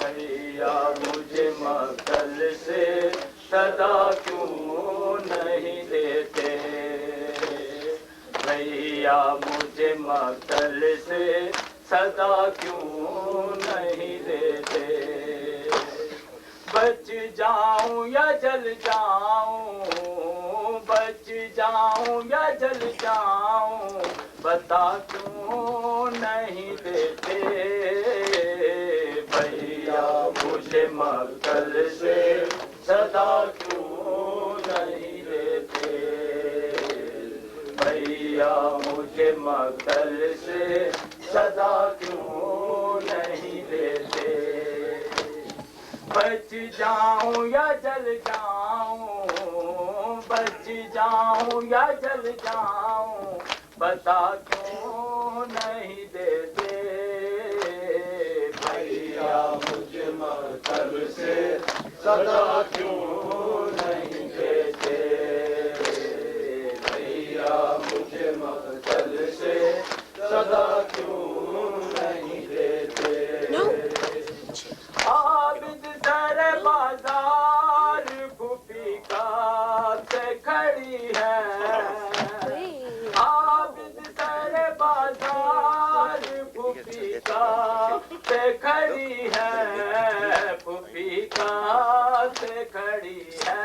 بھیا، مجھے مقتل سے صدا کیوں نہیں دیتے بھیا، مجھے مقتل سے صدا کیوں نہیں دیتے، بچ جاؤں یا جل جاؤں، بچ جاؤں یا جل جاؤں، بتا کیوں نہیں دیتے بھیا، مجھے مقتل سے صدا کیوں نہیں دیتے بھیا، مجھے مقتل سے صدا کیوں نہیں دیتے، بچ جاؤں یا جل جاؤں، بچ جاؤں یا جل جاؤں، بتا کیوں نہیں دیتے بھیا، مجھے مقتل سے صدا کیوں نہیں دیتے بھیا، مجھے مقتل سے صدا کیوں نہیں دیتے، عابد سر بازار پھوپھی کا سے کھڑی ہے، عابد سر بازار پھوپھی کا سے کھڑی ہے، پھوپھی کا سے کھڑی ہے،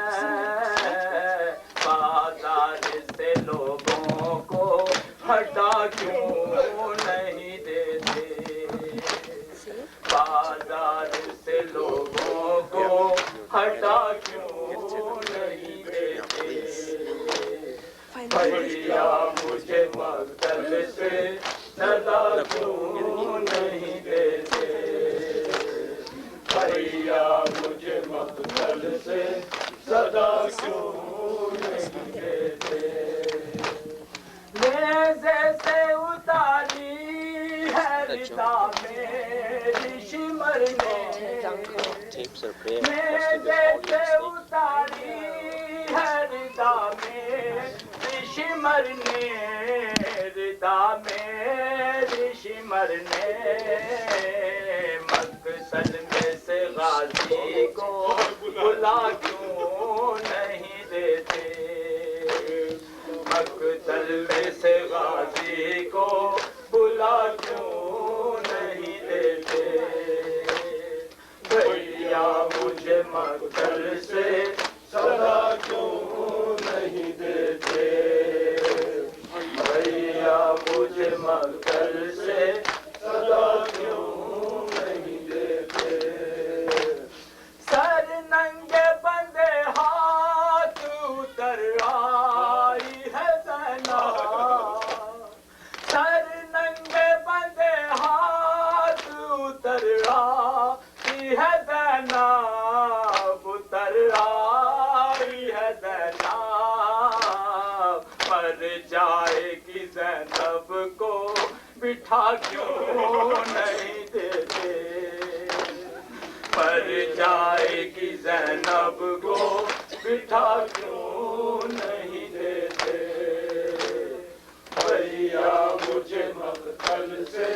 بازار سے لوگوں کو ہٹا کیوں نہیں دیتے، بازار سے لوگوں کو ہٹا کیوں نہیں دیتے بھیا، مجھے مقتل سے صدا کیوں نہیں دیتے بھیا، مجھے مقتل سے صدا کیوں نہیں دیتے، نیزے سے اتاری ہے ردا میری شمر نے، نیزے سے اتاری ہے ردا میری شمر نے، ردا میری شمر مرنے مقتل میں سے غازی کو بلا کیوں نہیں دیتے مقتل میں سے غازی کو بلا کیوں نہیں دیتے بھیا مجھے مقتل سے صدا کیوں نہیں دیتے بھیا مجھے مقتل سے صدا کیوں نہیں دیتے سر ننگے بندے ہاتھ اتر آئی ہے زینب سر ننگے بندے ہاتھ اتر آئی ہے زینب اتر آئی ہے زینب مر جائے گی زینب کو بٹھا کیوں نہیں دیتے مر جائے گی زینب کو بٹھا کیوں نہیں دیتے بھیا مجھے مقتل سے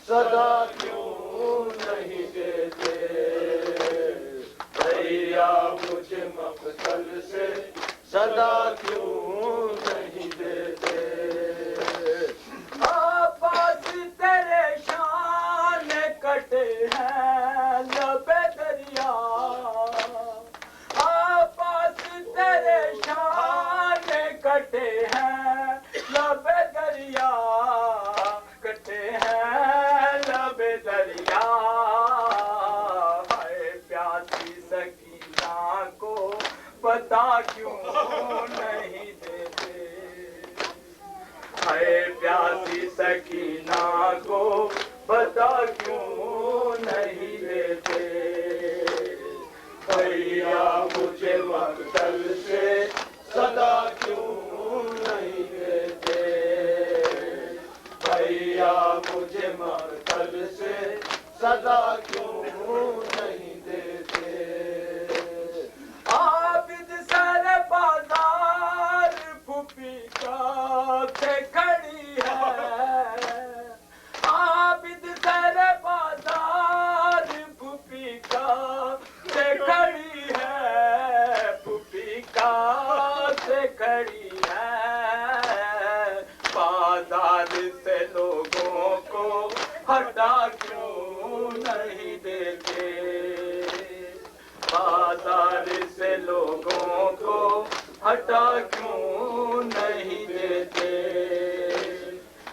صدا کیوں نہیں دیتے بھیا مجھے مقتل سے صدا کیوں نہیں دیتے آپاس تیرے شان کٹے ہیں لبے دریا آپاس تیرے شان کٹے ہیں لبے دریا کٹے ہیں لبے دریا ہائے پیاسی سکینہ کو بتا کیوں نہیں دیتے ہائے پیاسی سکینہ کو بتا کیوں نہیں دیتے بھیا مجھے مقتل سے صدا کیوں نہیں دیتے بھیا مجھے مقتل سے صدا کیوں نہیں دیتے عابد سر بازار پھوپھی کا سے کھڑی ہے عابد سر بازار پھوپھی کا سے کھڑی ہے پھوپھی کا سے کھڑی ہے بازار سے لوگوں کو ہٹا کیوں نہیں دیتے بازار سے لوگوں کو ہٹا کیوں نہیں دیتے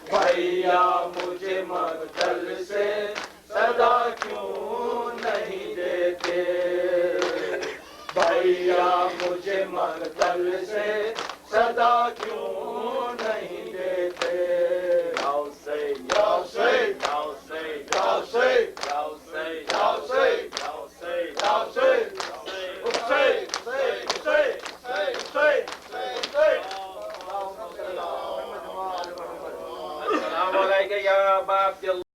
بھیا مجھے مقتل سے صدا